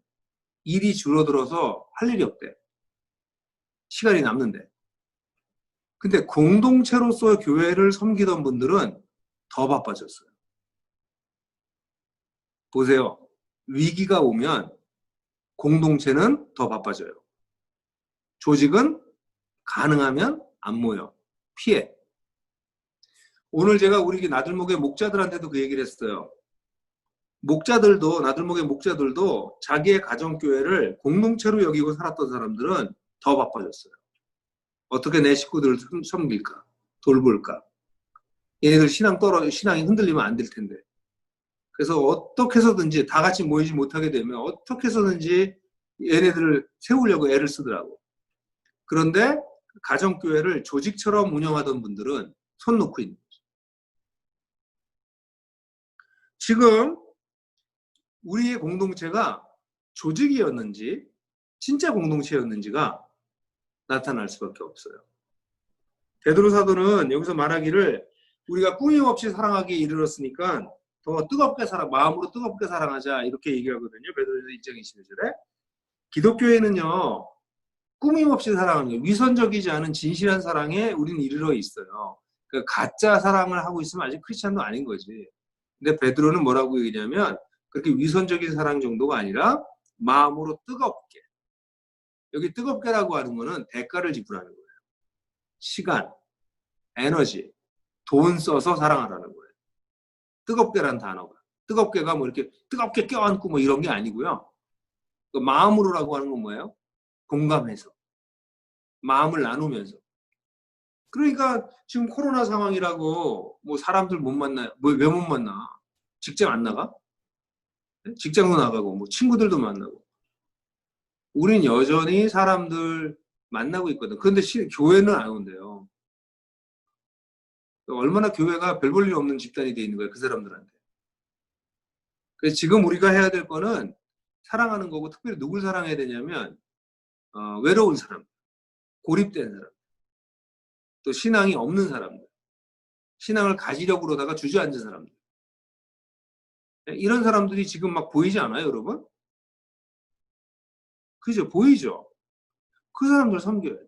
일이 줄어들어서 할 일이 없대. 시간이 남는데. 근데 공동체로서 교회를 섬기던 분들은 더 바빠졌어요. 보세요. 위기가 오면 공동체는 더 바빠져요. 조직은 가능하면 안 모여. 피해. 오늘 제가 우리 나들목의 목자들한테도 그 얘기를 했어요. 나들목의 목자들도 자기의 가정교회를 공동체로 여기고 살았던 사람들은 더 바빠졌어요. 어떻게 내 식구들을 섬길까? 돌볼까? 얘네들 신앙이 흔들리면 안 될 텐데. 그래서 어떻게 해서든지 다 같이 모이지 못하게 되면 어떻게 해서든지 얘네들을 세우려고 애를 쓰더라고. 그런데 가정교회를 조직처럼 운영하던 분들은 손 놓고 있는 거죠. 지금 우리의 공동체가 조직이었는지 진짜 공동체였는지가 나타날 수밖에 없어요. 베드로 사도는 여기서 말하기를 우리가 꾸밈없이 사랑하기에 이르렀으니까 더 뜨겁게 마음으로 뜨겁게 사랑하자 이렇게 얘기하거든요. 베드로서 1장 21절에. 기독교회는요. 꾸밈없이 사랑하는 거예요. 위선적이지 않은 진실한 사랑에 우리는 이르러 있어요. 그러니까 가짜 사랑을 하고 있으면 아직 크리스찬도 아닌 거지. 근데 베드로는 뭐라고 얘기냐면 그렇게 위선적인 사랑 정도가 아니라 마음으로 뜨겁게. 여기 뜨겁게라고 하는 거는 대가를 지불하는 거예요. 시간, 에너지, 돈 써서 사랑하라는 거예요. 뜨겁게란 단어가. 뜨겁게가 뭐 이렇게 뜨겁게 껴안고 뭐 이런 게 아니고요. 그 마음으로라고 하는 건 뭐예요? 공감해서. 마음을 나누면서. 그러니까 지금 코로나 상황이라고 뭐 사람들 못 만나요. 왜 못 만나? 직장 안 나가? 직장도 나가고 뭐 친구들도 만나고. 우린 여전히 사람들 만나고 있거든. 그런데 교회는 안 온대요. 얼마나 교회가 별 볼 일 없는 집단이 돼 있는 거예요. 그 사람들한테. 그래서 지금 우리가 해야 될 거는 사랑하는 거고 특별히 누굴 사랑해야 되냐면 외로운 사람, 고립된 사람, 또 신앙이 없는 사람들, 신앙을 가지려고 그러다가 주저앉은 사람들. 이런 사람들이 지금 막 보이지 않아요, 여러분? 그죠? 보이죠? 그 사람들 섬겨야 돼.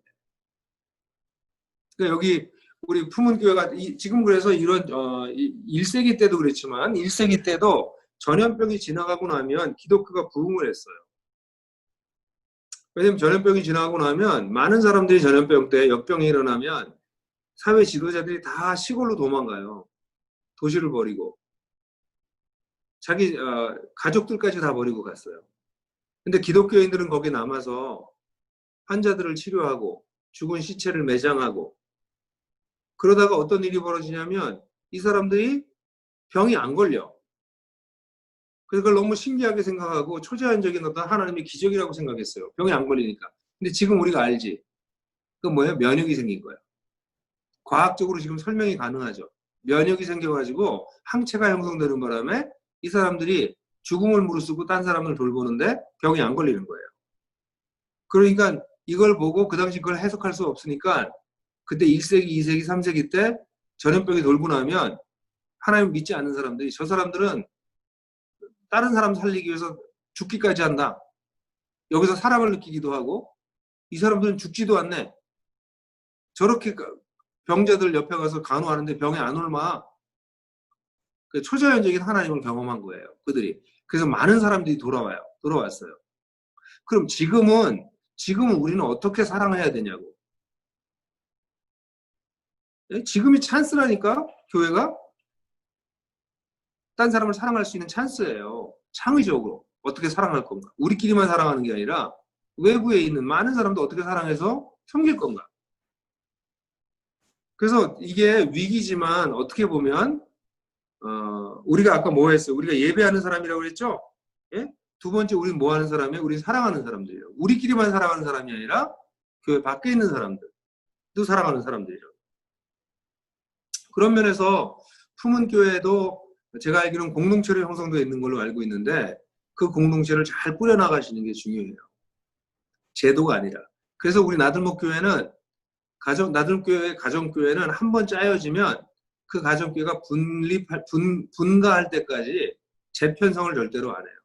그러니까 여기 우리 품은교회가 지금 그래서 이런 1세기 때도 그랬지만 1세기 때도 전염병이 지나가고 나면 기독교가 부흥을 했어요. 왜냐면 전염병이 지나가고 나면 많은 사람들이 전염병 때 역병이 일어나면 사회 지도자들이 다 시골로 도망가요. 도시를 버리고. 자기 가족들까지 다 버리고 갔어요. 근데 기독교인들은 거기 남아서 환자들을 치료하고 죽은 시체를 매장하고 그러다가 어떤 일이 벌어지냐면 이 사람들이 병이 안 걸려. 그래서 그걸 너무 신기하게 생각하고 초자연적인 어떤 하나님의 기적이라고 생각했어요. 병이 안 걸리니까. 근데 지금 우리가 알지. 그건 뭐예요? 면역이 생긴 거예요. 과학적으로 지금 설명이 가능하죠. 면역이 생겨가지고 항체가 형성되는 바람에 이 사람들이 죽음을 무릅쓰고 딴 사람을 돌보는데 병이 안 걸리는 거예요. 그러니까 이걸 보고 그 당시 그걸 해석할 수 없으니까 그때 1세기, 2세기, 3세기 때 전염병이 돌고 나면 하나님 믿지 않는 사람들이 저 사람들은 다른 사람 살리기 위해서 죽기까지 한다. 여기서 사람을 느끼기도 하고 이 사람들은 죽지도 않네. 저렇게 병자들 옆에 가서 간호하는데 병에 안 옮아. 초자연적인 하나님을 경험한 거예요. 그들이. 그래서 많은 사람들이 돌아왔어요. 그럼 지금은 우리는 어떻게 사랑해야 되냐고. 예? 지금이 찬스라니까 교회가 딴 사람을 사랑할 수 있는 찬스예요. 창의적으로 어떻게 사랑할 건가? 우리끼리만 사랑하는 게 아니라 외부에 있는 많은 사람도 어떻게 사랑해서 섬길 건가? 그래서 이게 위기지만 어떻게 보면 우리가 아까 뭐 했어요? 우리가 예배하는 사람이라고 그랬죠? 예? 두 번째, 우리는 뭐 하는 사람이에요? 우리는 사랑하는 사람들이에요. 우리끼리만 사랑하는 사람이 아니라 교회 밖에 있는 사람들도 사랑하는 사람들이에요. 그런 면에서 품은교회도 제가 알기로는 공동체로 형성되어 있는 걸로 알고 있는데 그 공동체를 잘 꾸려나가시는 게 중요해요. 제도가 아니라. 그래서 우리 나들목교회는 나들목교회 가정교회는 한번 짜여지면 그 가정교회가 분가할 때까지 재편성을 절대로 안 해요.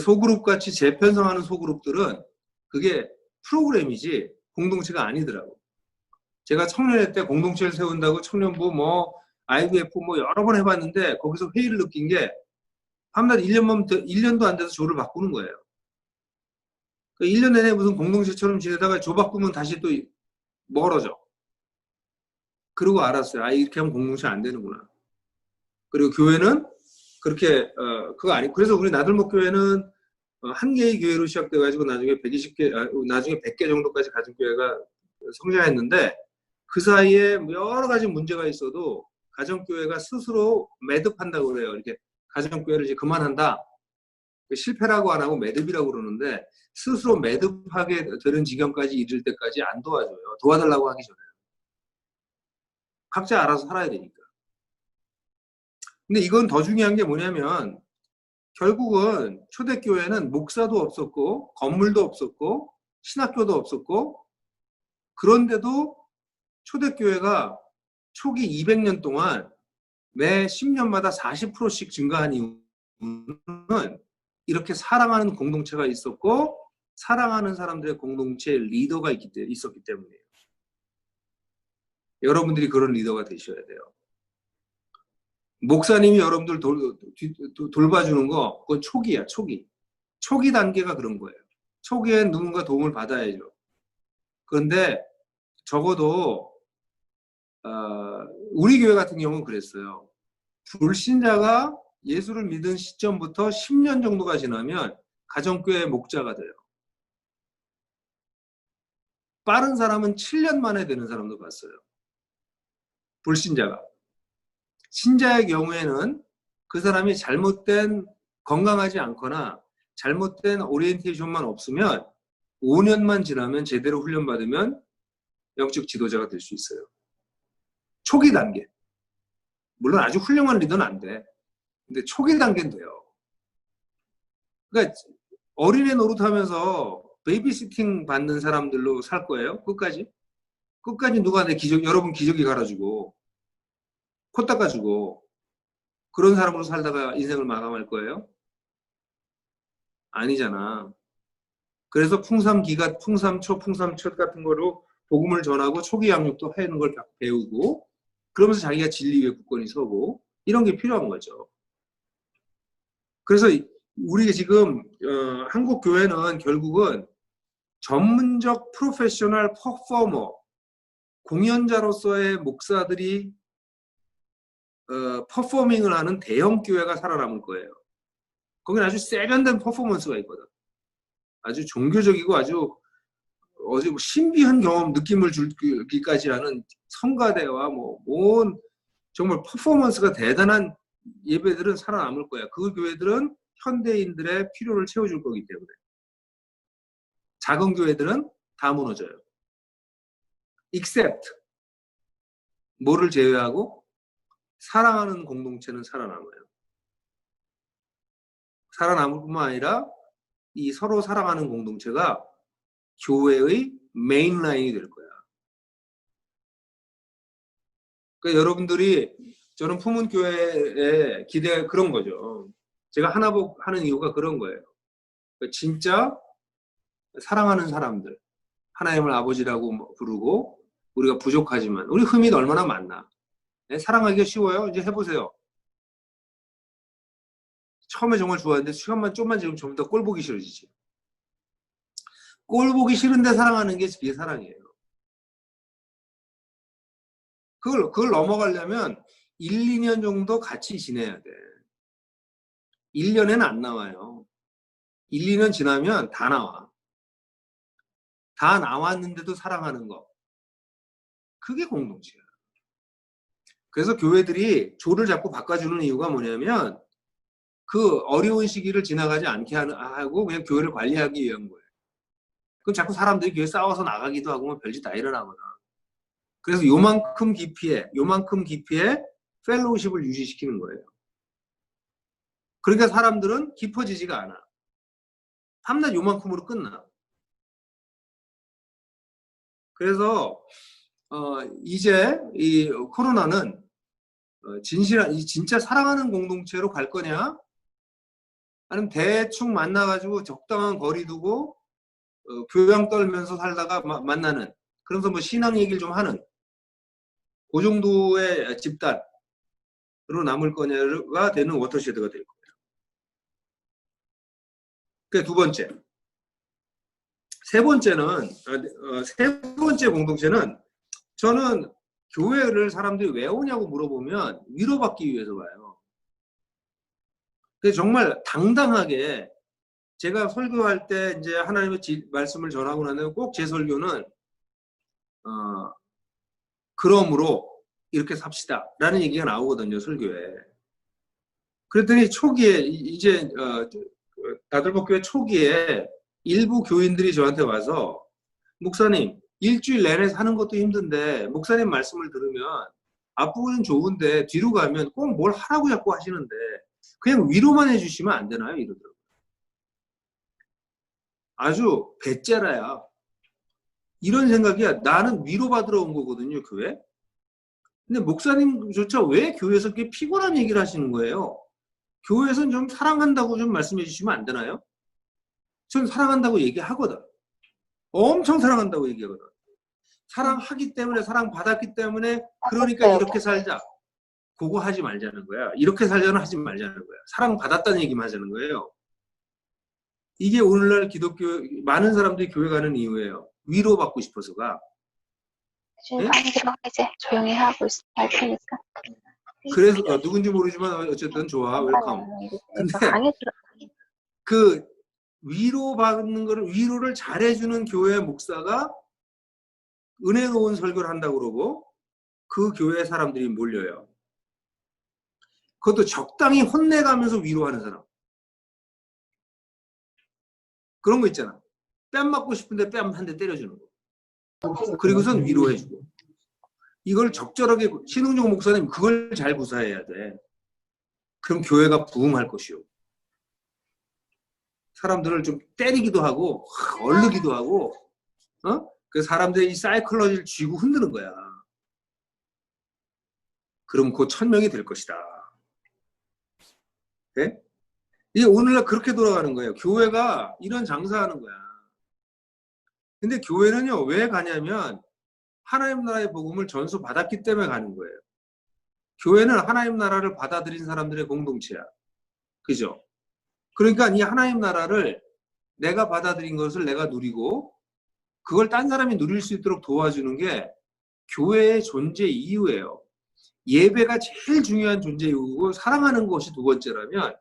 소그룹 같이 재편성하는 소그룹들은 그게 프로그램이지 공동체가 아니더라고. 제가 청년회 때 공동체를 세운다고 청년부 IVF 여러 번 해봤는데 거기서 회의를 느낀 게 밤낮 1년도 안 돼서 조를 바꾸는 거예요. 1년 내내 무슨 공동체처럼 지내다가 조 바꾸면 다시 또 멀어져. 그러고 알았어요. 이렇게 하면 공동체 안 되는구나. 그리고 교회는 그렇게 그거 아니고 그래서 우리 나들목교회는 한 개의 교회로 시작돼가지고 나중에 120개, 나중에 100개 정도까지 가진 교회가 성장했는데 그 사이에 여러 가지 문제가 있어도 가정교회가 스스로 매듭한다고 그래요. 이렇게 가정교회를 이제 그만한다. 실패라고 안 하고 매듭이라고 그러는데 스스로 매듭하게 되는 지경까지 이를 때까지 안 도와줘요. 도와달라고 하기 전에. 각자 알아서 살아야 되니까. 근데 이건 더 중요한 게 뭐냐면 결국은 초대교회는 목사도 없었고 건물도 없었고 신학교도 없었고 그런데도 초대교회가 초기 200년 동안 매 10년마다 40%씩 증가한 이유는 이렇게 사랑하는 공동체가 있었고 사랑하는 사람들의 공동체의 리더가 있었기 때문이에요. 여러분들이 그런 리더가 되셔야 돼요. 목사님이 여러분들 돌봐주는 거 그건 초기야. 초기 단계가 그런 거예요. 초기엔 누군가 도움을 받아야죠. 그런데 적어도 우리 교회 같은 경우는 그랬어요. 불신자가 예수를 믿은 시점부터 10년 정도가 지나면 가정교회 목자가 돼요. 빠른 사람은 7년 만에 되는 사람도 봤어요. 불신자가. 신자의 경우에는 그 사람이 잘못된 건강하지 않거나 잘못된 오리엔테이션만 없으면 5년만 지나면 제대로 훈련받으면 영적 지도자가 될 수 있어요. 초기 단계. 물론 아주 훌륭한 리더는 안 돼. 근데 초기 단계는 돼요. 그러니까 어린애 노릇하면서 베이비시팅 받는 사람들로 살 거예요. 끝까지. 끝까지 누가 여러분 기저귀 갈아주고 코 닦아주고 그런 사람으로 살다가 인생을 마감할 거예요? 아니잖아. 그래서 풍삼기가, 풍삼초, 풍삼첫 같은 거로 복음을 전하고 초기 양육도 하는 걸 배우고 그러면서 자기가 진리 위에 굳건히 서고 이런 게 필요한 거죠. 그래서 우리 지금 한국 교회는 결국은 전문적 프로페셔널 퍼포머 공연자로서의 목사들이 퍼포밍을 하는 대형 교회가 살아남을 거예요. 거기는 아주 세련된 퍼포먼스가 있거든. 아주 종교적이고 아주 신비한 느낌을 주기까지 하는 성가대와 정말 퍼포먼스가 대단한 예배들은 살아남을 거야. 그 교회들은 현대인들의 필요를 채워줄 거기 때문에. 작은 교회들은 다 무너져요. except 뭐를 제외하고 사랑하는 공동체는 살아남아요. 살아남을 뿐만 아니라 이 서로 사랑하는 공동체가 교회의 메인라인이 될 거야. 그러니까 여러분들이 저는 품은교회에 기대가 그런 거죠. 제가 하나복 하는 이유가 그런 거예요. 그러니까 진짜 사랑하는 사람들, 하나님을 아버지라고 부르고 우리가 부족하지만 우리 흠이 얼마나 많나. 네? 사랑하기가 쉬워요? 이제 해보세요. 처음에 정말 좋아했는데 시간만 좀만 지금 좀 더 꼴 보기 싫어지지. 꼴 보기 싫은데 사랑하는 게 그게 사랑이에요. 그걸 넘어가려면 1, 2년 정도 같이 지내야 돼. 1년에는 안 나와요. 1, 2년 지나면 다 나와. 다 나왔는데도 사랑하는 거. 그게 공동체야. 그래서 교회들이 조를 자꾸 바꿔주는 이유가 뭐냐면 그 어려운 시기를 지나가지 않게 하고 그냥 교회를 관리하기 위한 거예요. 그럼 자꾸 사람들이 교회 싸워서 나가기도 하고 뭐 별짓 다 일어나거든. 그래서 요만큼 깊이에 펠로우십을 유지시키는 거예요. 그러니까 사람들은 깊어지지가 않아. 밤낮 요만큼으로 끝나. 그래서 이제 이 코로나는 진짜 사랑하는 공동체로 갈 거냐? 아니면 대충 만나가지고 적당한 거리 두고 교양 떨면서 살다가 만나는, 그러면서 뭐 신앙 얘기를 좀 하는 그 정도의 집단으로 남을 거냐가 되는 워터쉐드가 될 거예요. 그게 두 번째. 세 번째 공동체는, 저는 교회를 사람들이 왜 오냐고 물어보면 위로받기 위해서 와요. 그래서 정말 당당하게 제가 설교할 때 이제 하나님의 말씀을 전하고 나면 꼭 제 설교는 그러므로 이렇게 삽시다 라는 얘기가 나오거든요, 설교에. 그랬더니 초기에 이제 나들목교회 초기에 일부 교인들이 저한테 와서, 목사님 일주일 내내 사는 것도 힘든데 목사님 말씀을 들으면 앞부분은 좋은데 뒤로 가면 꼭 뭘 하라고 자꾸 하시는데 그냥 위로만 해주시면 안 되나요? 이러더라고요. 아주 배째라야. 이런 생각이야. 나는 위로받으러 온 거거든요, 교회. 근데 목사님조차 왜 교회에서 그렇게 피곤한 얘기를 하시는 거예요? 교회에서는 좀 사랑한다고 좀 말씀해 주시면 안 되나요? 전 사랑한다고 얘기하거든. 엄청 사랑한다고 얘기하거든. 사랑하기 때문에, 사랑받았기 때문에, 그러니까 이렇게 살자. 그거 하지 말자는 거야. 이렇게 살자는 하지 말자는 거야. 사랑받았다는 얘기만 하자는 거예요. 이게 오늘날 기독교, 많은 사람들이 교회 가는 이유예요. 위로받고 싶어서가. 주님 방에 들어가 이제 조용히 하고 할 테니까. 그래서 누군지 모르지만 어쨌든 좋아, 웰컴. 근데 방에 들어가. 그 위로받는 거를, 위로를 잘해주는 교회 목사가 은혜로운 설교를 한다고 그러고 그 교회 사람들이 몰려요. 그것도 적당히 혼내가면서 위로하는 사람. 그런 거 있잖아. 뺨 맞고 싶은데 뺨 한 대 때려주는 거. 그리고선 위로해주고. 이걸 적절하게, 신흥종 목사님 그걸 잘 구사해야 돼. 그럼 교회가 부흥할 것이요. 사람들을 좀 때리기도 하고 얼르기도 하고, 그 사람들의 이 사이클러지를 쥐고 흔드는 거야. 그럼 곧 1000명이 될 것이다. 네? 이게 오늘날 그렇게 돌아가는 거예요. 교회가 이런 장사하는 거야. 근데 교회는요, 왜 가냐면 하나님 나라의 복음을 전수받았기 때문에 가는 거예요. 교회는 하나님 나라를 받아들인 사람들의 공동체야. 그죠? 그러니까 이 하나님 나라를 내가 받아들인 것을 내가 누리고 그걸 딴 사람이 누릴 수 있도록 도와주는 게 교회의 존재 이유예요. 예배가 제일 중요한 존재 이유고 사랑하는 것이 두 번째라면,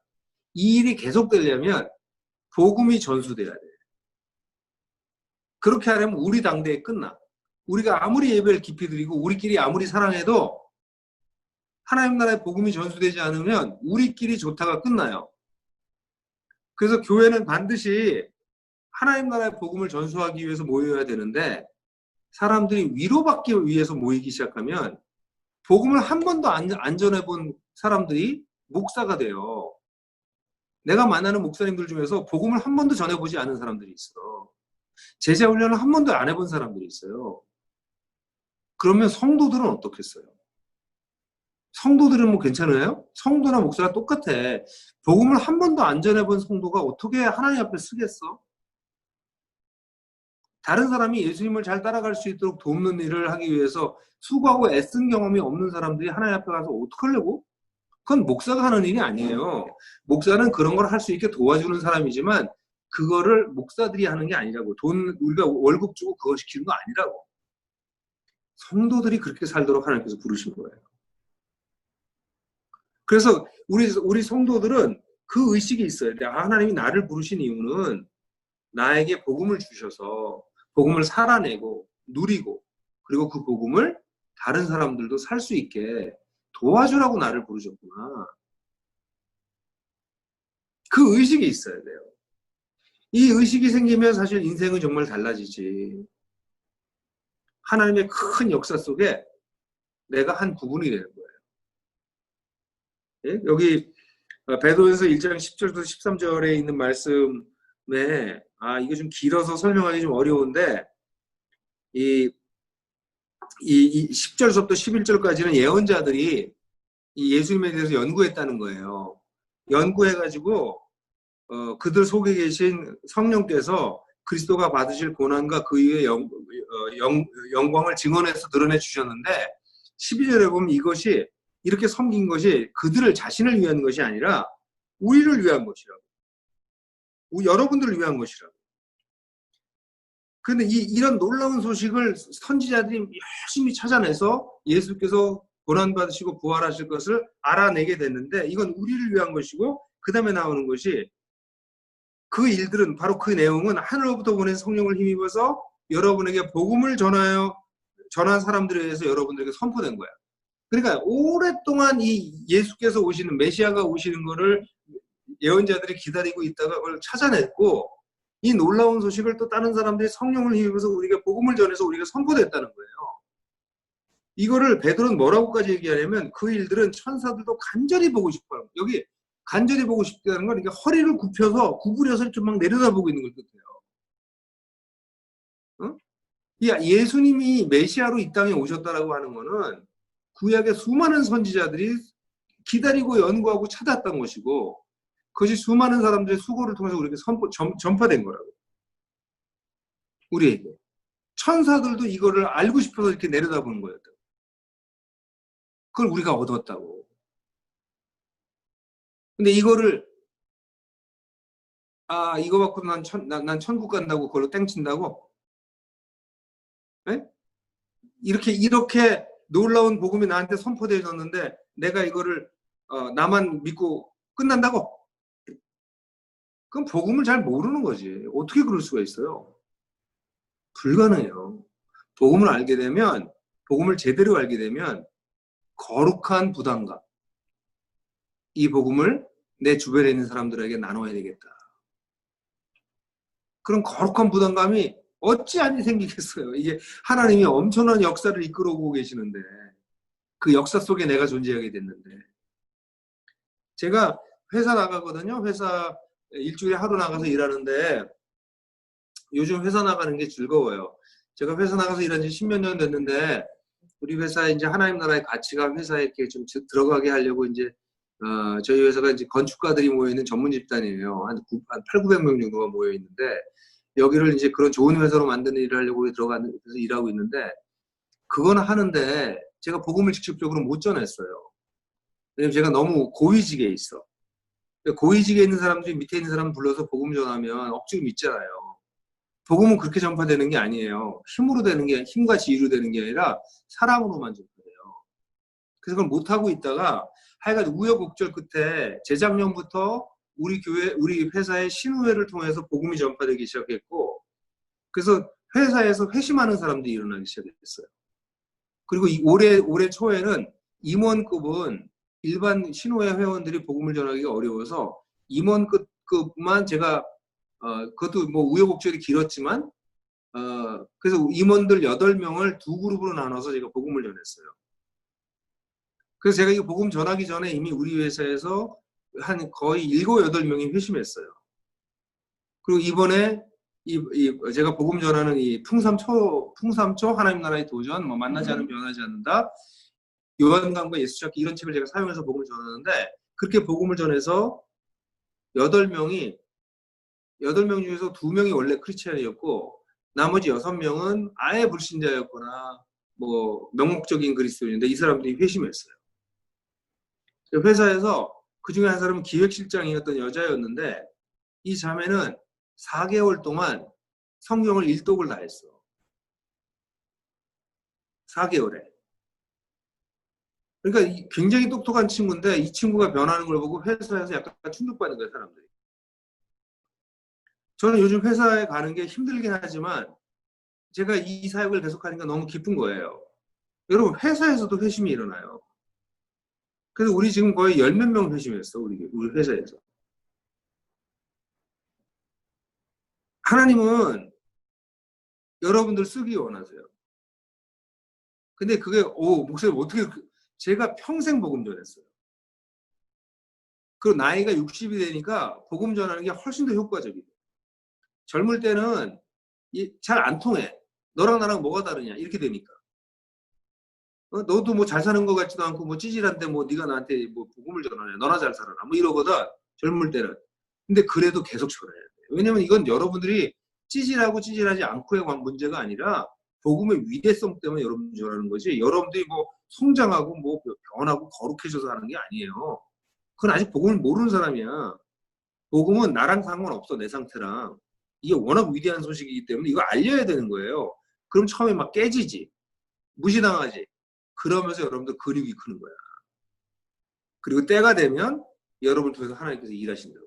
이 일이 계속되려면 복음이 전수돼야 돼. 그렇게 하려면 우리 당대에 끝나. 우리가 아무리 예배를 깊이 드리고 우리끼리 아무리 사랑해도 하나님 나라의 복음이 전수되지 않으면 우리끼리 좋다가 끝나요. 그래서 교회는 반드시 하나님 나라의 복음을 전수하기 위해서 모여야 되는데, 사람들이 위로받기 위해서 모이기 시작하면 복음을 한 번도 안 전해본 사람들이 목사가 돼요. 내가 만나는 목사님들 중에서 복음을 한 번도 전해보지 않은 사람들이 있어. 제자 훈련을 한 번도 안 해본 사람들이 있어요. 그러면 성도들은 어떻겠어요? 성도들은 뭐 괜찮아요? 성도나 목사가 똑같아. 복음을 한 번도 안 전해본 성도가 어떻게 하나님 앞에 쓰겠어? 다른 사람이 예수님을 잘 따라갈 수 있도록 돕는 일을 하기 위해서 수고하고 애쓴 경험이 없는 사람들이 하나님 앞에 가서 어떡하려고? 그건 목사가 하는 일이 아니에요. 목사는 그런 걸 할 수 있게 도와주는 사람이지만 그거를 목사들이 하는 게 아니라고. 우리가 월급 주고 그거 시키는 거 아니라고. 성도들이 그렇게 살도록 하나님께서 부르신 거예요. 그래서 우리 성도들은 그 의식이 있어야 돼. 하나님이 나를 부르신 이유는 나에게 복음을 주셔서 복음을 살아내고 누리고 그리고 그 복음을 다른 사람들도 살 수 있게 도와주라고 나를 부르셨구나. 그 의식이 있어야 돼요. 이 의식이 생기면 사실 인생은 정말 달라지지. 하나님의 큰 역사 속에 내가 한 부분이 되는 거예요. 예? 여기 베드로전서 1장 10절부터 13절에 있는 말씀에 이게 좀 길어서 설명하기 좀 어려운데 이 10절부터 11절까지는 예언자들이 이 예수님에 대해서 연구했다는 거예요. 연구해가지고 그들 속에 계신 성령께서 그리스도가 받으실 고난과 그 이후의 영광을 증언해서 드러내 주셨는데 12절에 보면 이것이 이렇게 섬긴 것이 그들을 자신을 위한 것이 아니라 우리를 위한 것이라고. 여러분들을 위한 것이라고. 그런데 이런 놀라운 소식을 선지자들이 열심히 찾아내서 예수께서 고난받으시고 부활하실 것을 알아내게 됐는데 이건 우리를 위한 것이고 그 다음에 나오는 것이 그 일들은 바로 그 내용은 하늘로부터 보낸 성령을 힘입어서 여러분에게 복음을 전한 사람들에 의해서 여러분들에게 선포된 거야. 그러니까 오랫동안 이 예수께서 오시는 메시아가 오시는 거를 예언자들이 기다리고 있다가 그걸 찾아냈고 이 놀라운 소식을 또 다른 사람들이 성령을 힘입어서 우리가 복음을 전해서 우리가 선포됐다는 거예요. 이거를 베드로는 뭐라고까지 얘기하냐면 그 일들은 천사들도 간절히 보고 싶어요. 여기 간절히 보고 싶다는 건 이게 허리를 굽혀서 구부려서 이렇게 막 내려다보고 있는 걸 뜻해요. 어? 예수님이 메시아로 이 땅에 오셨다라고 하는 거는 구약의 수많은 선지자들이 기다리고 연구하고 찾았던 것이고 그것이 수많은 사람들의 수고를 통해서 우리에게 전파된 거라고. 우리에게. 천사들도 이거를 알고 싶어서 이렇게 내려다보는 거였다고. 그걸 우리가 얻었다고. 근데 이거를 이거 받고 난 천국 간다고 그걸로 땡친다고? 네? 이렇게 놀라운 복음이 나한테 선포되어졌는데 내가 이거를 나만 믿고 끝난다고? 그럼 복음을 잘 모르는 거지. 어떻게 그럴 수가 있어요? 불가능해요. 복음을 알게 되면 복음을 제대로 알게 되면 거룩한 부담감 이 복음을 내 주변에 있는 사람들에게 나눠야 되겠다. 그런 거룩한 부담감이 어찌하니 생기겠어요. 이게 하나님이 엄청난 역사를 이끌어오고 계시는데 그 역사 속에 내가 존재하게 됐는데 제가 회사 나가거든요. 회사 일주일에 하루 나가서 일하는데 요즘 회사 나가는 게 즐거워요. 제가 회사 나가서 일한 지 10몇 년 됐는데 우리 회사에 이제 하나님 나라의 가치가 회사에 이렇게 좀 들어가게 하려고 이제 저희 회사가 이제 건축가들이 모여있는 전문 집단이에요. 한 8,900명 정도가 모여있는데 여기를 이제 그런 좋은 회사로 만드는 일을 하려고 들어가서 일하고 있는데 그거는 하는데 제가 복음을 직접적으로 못 전했어요. 왜냐면 제가 너무 고위직에 있어. 고위직에 있는 사람들이 밑에 있는 사람 불러서 복음 전하면 억지로 믿잖아요. 복음은 그렇게 전파되는 게 아니에요. 힘으로 되는 게, 힘과 지혜로 되는 게 아니라 사랑으로만 전파돼요. 그래서 그걸 못하고 있다가 하여간 우여곡절 끝에 재작년부터 우리 회사의 신우회를 통해서 복음이 전파되기 시작했고, 그래서 회사에서 회심하는 사람들이 일어나기 시작했어요. 그리고 올해 초에는 임원급은 일반 신우회 회원들이 복음을 전하기가 어려워서 임원급만 제가 그것도 뭐 우여곡절이 길었지만 그래서 임원들 8명을 두 그룹으로 나눠서 제가 복음을 전했어요. 그래서 제가 이 복음 전하기 전에 이미 우리 회사에서 한 거의 7, 8명이 회심했어요. 그리고 이번에 제가 복음 전하는 이 풍삼초 하나님 나라의 도전, 뭐 만나지 않으면 변하지 않는다, 요한강과 예수 찾기 이런 책을 제가 사용해서 복음을 전하는데 그렇게 복음을 전해서 8명 중에서 2명이 원래 크리스찬이었고 나머지 6명은 아예 불신자였거나 뭐 명목적인 그리스도인인데 이 사람들이 회심했어요. 회사에서 그 중에 한 사람은 기획실장이었던 여자였는데 이 자매는 4개월 동안 성경을 1독을 다 했어. 4개월에. 그러니까 굉장히 똑똑한 친구인데 이 친구가 변하는 걸 보고 회사에서 약간 충격받는 거예요, 사람들이. 저는 요즘 회사에 가는 게 힘들긴 하지만 제가 이 사역을 계속하니까 너무 기쁜 거예요. 여러분, 회사에서도 회심이 일어나요. 그래서 우리 지금 거의 10몇 명 회심했어, 우리 회사에서. 하나님은 여러분들 쓰기 원하세요. 근데 그게, 목사님 어떻게, 제가 평생 복음 전했어요. 그리고 나이가 60이 되니까 복음 전하는 게 훨씬 더 효과적이에요. 젊을 때는 잘 안 통해. 너랑 나랑 뭐가 다르냐, 이렇게 되니까. 너도 뭐 잘 사는 것 같지도 않고 뭐 찌질한데 뭐 네가 나한테 뭐 복음을 전하냐, 너나 잘 살아라, 뭐 이러거든, 젊을 때는. 근데 그래도 계속 전해야 돼. 왜냐면 이건 여러분들이 찌질하고 찌질하지 않고의 문제가 아니라 복음의 위대성 때문에 여러분들이 전하는 거지, 여러분들이 뭐 성장하고 뭐 변하고 거룩해져서 하는 게 아니에요. 그건 아직 복음을 모르는 사람이야. 복음은 나랑 상관없어, 내 상태랑. 이게 워낙 위대한 소식이기 때문에 이거 알려야 되는 거예요. 그럼 처음에 막 깨지지, 무시당하지. 그러면서 여러분들 근육이 크는 거야. 그리고 때가 되면 여러분을 통해서 하나님께서 일하신다고.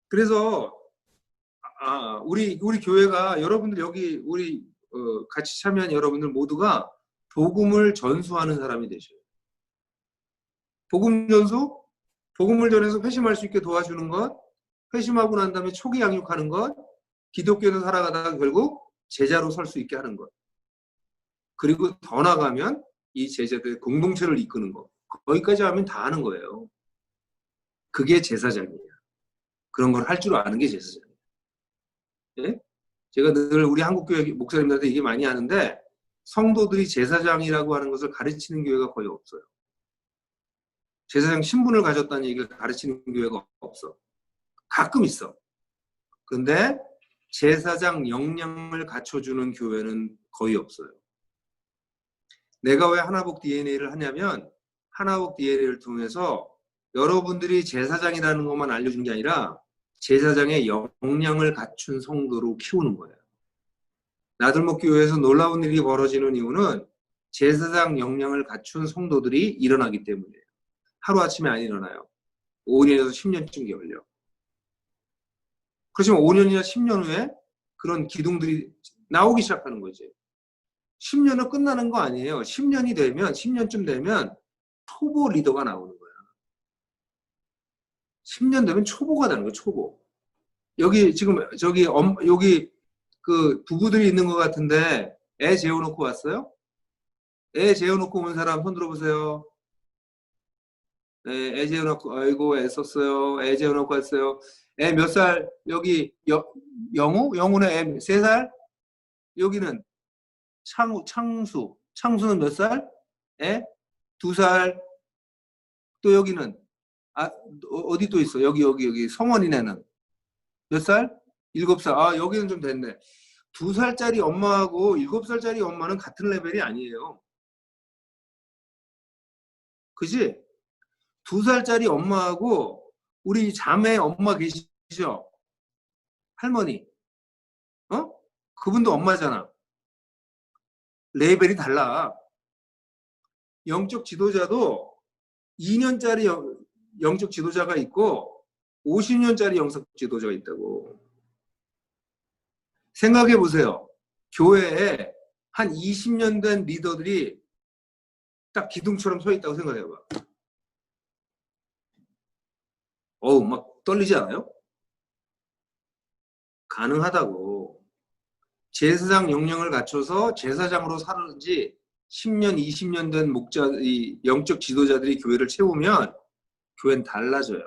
그래서 우리 교회가, 여러분들 여기 우리 같이 참여한 여러분들 모두가 복음을 전수하는 사람이 되셔요. 복음 전수? 복음을 전해서 회심할 수 있게 도와주는 것, 회심하고 난 다음에 초기 양육하는 것, 기독교에서 살아가다가 결국 제자로 설 수 있게 하는 것, 그리고 더 나가면 이 제자들의 공동체를 이끄는 것, 거기까지 하면 다 하는 거예요. 그게 제사장이에요. 그런 걸 할 줄 아는 게 제사장이에요. 예? 제가 늘 우리 한국교회 목사님들한테 얘기 많이 하는데, 성도들이 제사장이라고 하는 것을 가르치는 교회가 거의 없어요. 제사장 신분을 가졌다는 얘기를 가르치는 교회가 없어. 가끔 있어. 근데 제사장 역량을 갖춰주는 교회는 거의 없어요. 내가 왜 하나복 DNA를 하냐면, 하나복 DNA를 통해서 여러분들이 제사장이라는 것만 알려준 게 아니라 제사장의 역량을 갖춘 성도로 키우는 거예요. 나들목 교회에서 놀라운 일이 벌어지는 이유는 제사장 역량을 갖춘 성도들이 일어나기 때문이에요. 하루아침에 안 일어나요. 5년에서 10년쯤 걸려. 그렇지만 5년이나 10년 후에 그런 기둥들이 나오기 시작하는 거지. 10년은 끝나는 거 아니에요. 10년이 되면, 10년쯤 되면 초보 리더가 나오는 거야. 10년 되면 초보가 되는 거야, 초보. 여기 지금 여기 그 부부들이 있는 것 같은데 애 재워놓고 왔어요? 애 재워놓고 온 사람 손 들어보세요. 애 재워놓고, 아이고 애썼어요. 애 재워놓고 왔어요. 애 몇 살? 여기 영우? 영우는 애 3살? 여기는 창수는 몇 살? 애? 2살. 또 여기는 어디 또 있어? 여기 성원이네는 몇 살? 7살. 여기는 좀 됐네. 2살짜리 엄마하고 7살짜리 엄마는 같은 레벨이 아니에요. 그지? 2살짜리 엄마하고 우리 자매 엄마 계시죠? 할머니. 그분도 엄마잖아. 레벨이 달라. 영적 지도자도 2년짜리 영적 지도자가 있고 50년짜리 영적 지도자가 있다고. 생각해 보세요. 교회에 한 20년 된 리더들이 딱 기둥처럼 서 있다고 생각해 봐. 막 떨리지 않아요? 가능하다고. 제사장 역량을 갖춰서 제사장으로 살았는지 10년, 20년 된 이 영적 지도자들이 교회를 채우면 교회는 달라져요.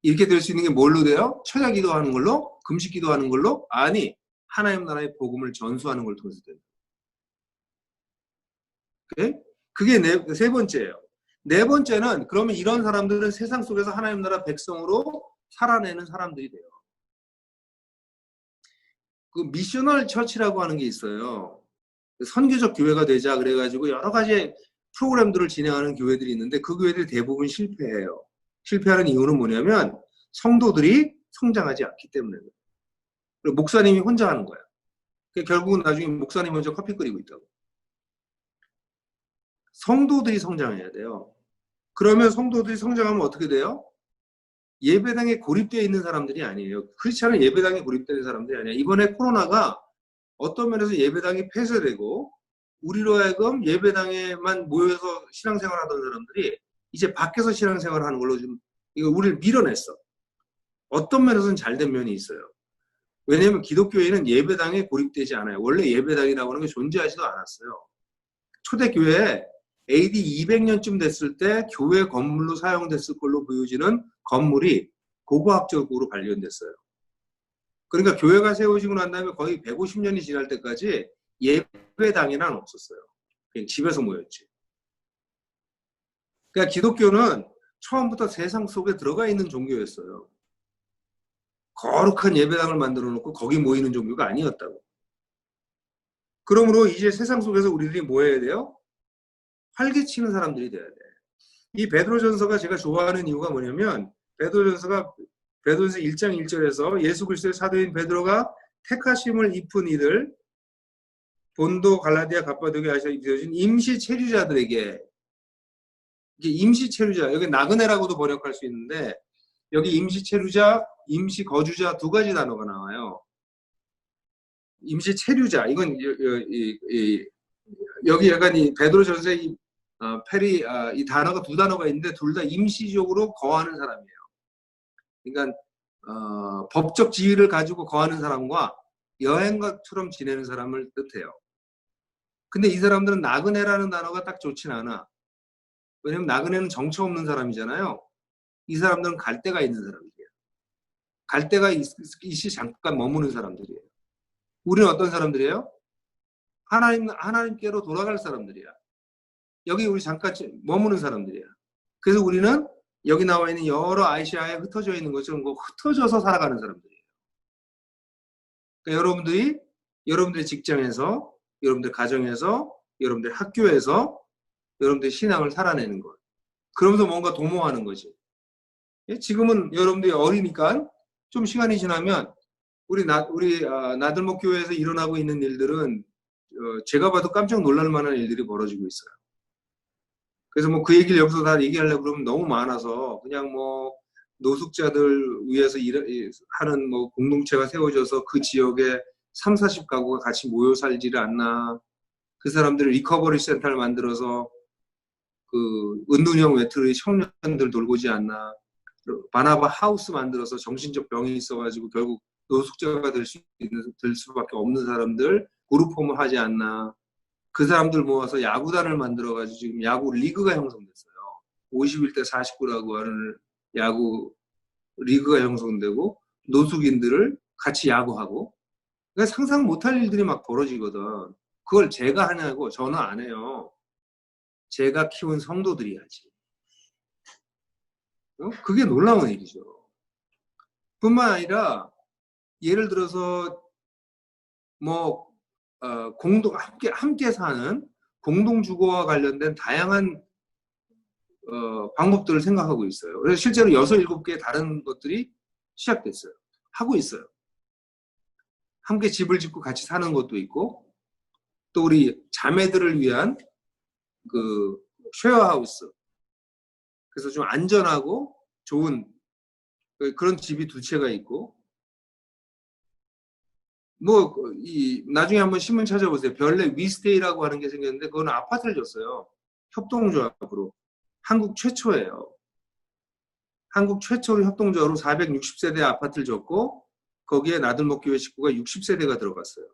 이렇게 될 수 있는 게 뭘로 돼요? 철야 기도하는 걸로? 금식 기도하는 걸로? 아니, 하나님 나라의 복음을 전수하는 걸 통해서 돼요. 그게 세 번째예요. 네 번째는, 그러면 이런 사람들은 세상 속에서 하나님 나라 백성으로 살아내는 사람들이 돼요. 그 미셔널 처치라고 하는 게 있어요. 선교적 교회가 되자 그래가지고 여러 가지 프로그램들을 진행하는 교회들이 있는데 그 교회들이 대부분 실패해요. 실패하는 이유는 뭐냐면 성도들이 성장하지 않기 때문에. 그리고 목사님이 혼자 하는 거야. 결국은 나중에 목사님 먼저 커피 끓이고 있다고. 성도들이 성장해야 돼요. 그러면 성도들이 성장하면 어떻게 돼요? 예배당에 고립되어 있는 사람들이 아니에요. 크리스찬은 예배당에 고립되는 사람들이 아니에요. 이번에 코로나가 어떤 면에서 예배당이 폐쇄되고 우리로 하여금 예배당에만 모여서 신앙생활 하던 사람들이 이제 밖에서 신앙생활 하는 걸로 좀 이거 우리를 밀어냈어. 어떤 면에서는 잘된 면이 있어요. 왜냐하면 기독교회는 예배당에 고립되지 않아요. 원래 예배당이라고 하는 게 존재하지도 않았어요. 초대교회에 AD 200년쯤 됐을 때 교회 건물로 사용됐을 걸로 보여지는 건물이 고고학적으로 발견됐어요. 그러니까 교회가 세워지고 난 다음에 거의 150년이 지날 때까지 예배당에는 없었어요. 그냥 집에서 모였지. 그러니까 기독교는 처음부터 세상 속에 들어가 있는 종교였어요. 거룩한 예배당을 만들어 놓고 거기 모이는 종교가 아니었다고. 그러므로 이제 세상 속에서 우리들이 뭐 해야 돼요? 활개치는 사람들이 돼야 돼. 이 베드로전서가 제가 좋아하는 이유가 뭐냐면 베드로전서 1장 1절에서 예수 그리스도의 사도인 베드로가 택하심을 입은 이들 본도 갈라디아 갑바도기아 아시아 입혀진 임시 체류자들에게 이게 임시 체류자 여기 나그네라고도 번역할 수 있는데 여기 임시 체류자, 임시 거주자 두 가지 단어가 나와요. 임시 체류자 이건 여기 약간 이 베드로전서의 이 단어가 두 단어가 있는데 둘 다 임시적으로 거하는 사람이에요. 그러니까 법적 지위를 가지고 거하는 사람과 여행가처럼 지내는 사람을 뜻해요. 근데 이 사람들은 나그네라는 단어가 딱 좋진 않아. 왜냐면 나그네는 정처 없는 사람이잖아요. 이 사람들은 갈 데가 있는 사람들이에요. 갈 데가 있이 잠깐 머무는 사람들이에요. 우리는 어떤 사람들이에요? 하나님께로 돌아갈 사람들이야. 여기 우리 잠깐 머무는 사람들이야. 그래서 우리는 여기 나와 있는 여러 아시아에 흩어져 있는 것처럼 흩어져서 살아가는 사람들이에요. 그러니까 여러분들의 직장에서, 여러분들 가정에서, 여러분들 학교에서, 여러분들 신앙을 살아내는 것. 그러면서 뭔가 도모하는 거지. 지금은 여러분들이 어리니까 좀 시간이 지나면 우리 나들목 교회에서 일어나고 있는 일들은 제가 봐도 깜짝 놀랄 만한 일들이 벌어지고 있어요. 그래서 뭐 그 얘기를 여기서 다 얘기하려고 그러면 너무 많아서 그냥 뭐 노숙자들 위해서 하는 뭐 공동체가 세워져서 그 지역에 3, 40가구가 같이 모여 살지를 않나. 그 사람들이 리커버리 센터를 만들어서 그 은둔형 외톨이 청년들 돌보지 않나. 바나바 하우스 만들어서 정신적 병이 있어가지고 결국 노숙자가 될 수밖에 없는 사람들 그룹홈을 하지 않나. 그 사람들 모아서 야구단을 만들어가지고 지금 야구 리그가 형성됐어요. 51대 49라고 하는 야구 리그가 형성되고 노숙인들을 같이 야구하고 그러니까 상상 못할 일들이 막 벌어지거든. 그걸 제가 하냐고 저는 안 해요. 제가 키운 성도들이 하지. 그게 놀라운 일이죠. 뿐만 아니라 예를 들어서 뭐 함께 사는 공동주거와 관련된 다양한 방법들을 생각하고 있어요. 그래서 실제로 6, 7개의 다른 것들이 시작됐어요. 하고 있어요. 함께 집을 짓고 같이 사는 것도 있고 또 우리 자매들을 위한 그 쉐어하우스 그래서 좀 안전하고 좋은 그런 집이 2채가 있고 뭐 나중에 한번 신문 찾아보세요. 별내 위스테이라고 하는 게 생겼는데 그거는 아파트를 줬어요. 협동조합으로. 한국 최초예요. 한국 최초로 협동조합으로 460세대 아파트를 줬고 거기에 나들목 교회 식구가 60세대가 들어갔어요.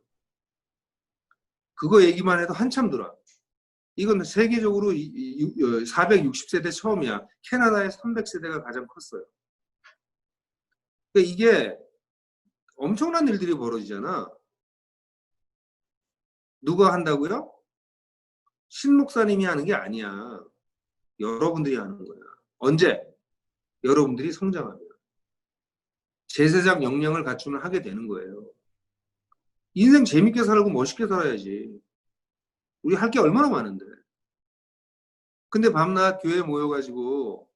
그거 얘기만 해도 한참 들어. 이건 세계적으로 460세대 처음이야. 캐나다의 300세대가 가장 컸어요. 그러니까 이게 엄청난 일들이 벌어지잖아. 누가 한다고요? 신 목사님이 하는 게 아니야. 여러분들이 하는 거야. 언제? 여러분들이 성장하면. 제사장 역량을 갖추면 하게 되는 거예요. 인생 재밌게 살고 멋있게 살아야지. 우리 할 게 얼마나 많은데. 근데 밤낮 교회에 모여가지고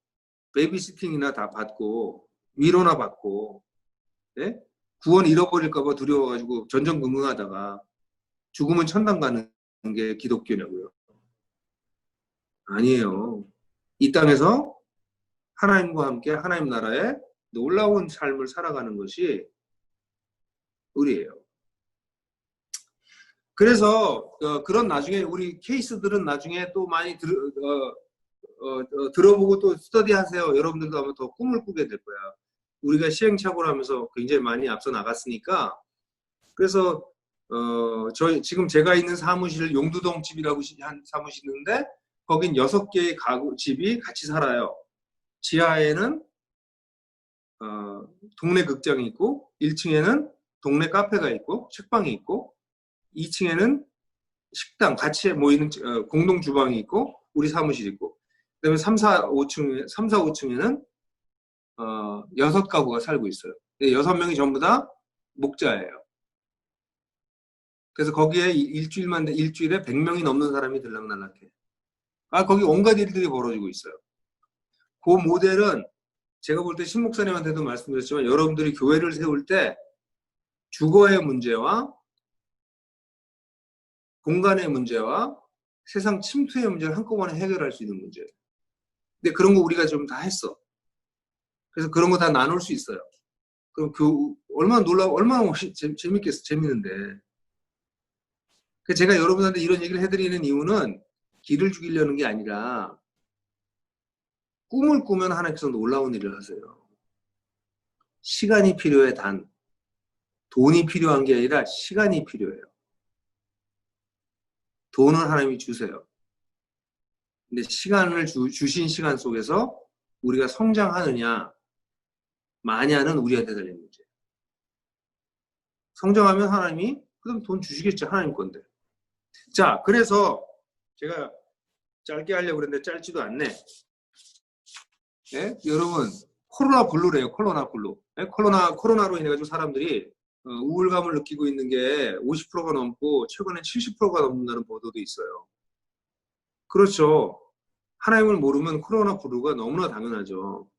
베이비시팅이나 다 받고 위로나 받고 예? 구원 잃어버릴까봐 두려워가지고 전전긍긍하다가 죽으면 천당 가는 게 기독교냐고요. 아니에요. 이 땅에서 하나님과 함께 하나님 나라에 놀라운 삶을 살아가는 것이 의리예요. 그래서 그런 나중에 우리 케이스들은 나중에 또 많이 들어보고 또 스터디하세요. 여러분들도 아마 더 꿈을 꾸게 될 거야. 우리가 시행착오를 하면서 굉장히 많이 앞서 나갔으니까. 그래서 저희 지금 제가 있는 사무실 용두동 집이라고 한 사무실이 있는데 거긴 6개의 집이 같이 살아요. 지하에는 동네 극장이 있고 1층에는 동네 카페가 있고 책방이 있고 2층에는 식당 같이 모이는 공동 주방이 있고 우리 사무실이 있고 그다음에 3, 4, 5층에는 6가구가 살고 있어요. 6명이 전부 다 목자예요. 그래서 거기에 일주일에 100명이 넘는 사람이 들락날락해. 거기 온갖 일들이 벌어지고 있어요. 그 모델은 제가 볼 때 신목사님한테도 말씀드렸지만 여러분들이 교회를 세울 때 주거의 문제와 공간의 문제와 세상 침투의 문제를 한꺼번에 해결할 수 있는 문제예요. 근데 그런 거 우리가 좀 다 했어. 그래서 그런 거 다 나눌 수 있어요. 그럼 얼마나 얼마나 재밌는데. 제가 여러분한테 이런 얘기를 해드리는 이유는 기를 죽이려는 게 아니라 꿈을 꾸면 하나님께서 놀라운 일을 하세요. 시간이 필요해. 돈이 필요한 게 아니라 시간이 필요해요. 돈은 하나님이 주세요. 근데 시간을 주신 시간 속에서 우리가 성장하느냐 마냐는 우리한테 달린 문제예요. 성장하면 하나님이 그럼 돈 주시겠죠. 하나님 건데. 자, 그래서 제가 짧게 하려고 그랬는데 짧지도 않네. 네? 여러분 코로나 블루래요. 코로나 블루. 네? 코로나로 인해 가지고 사람들이 우울감을 느끼고 있는 게 50%가 넘고 최근에 70%가 넘는다는 보도도 있어요. 그렇죠. 하나님을 모르면 코로나 블루가 너무나 당연하죠.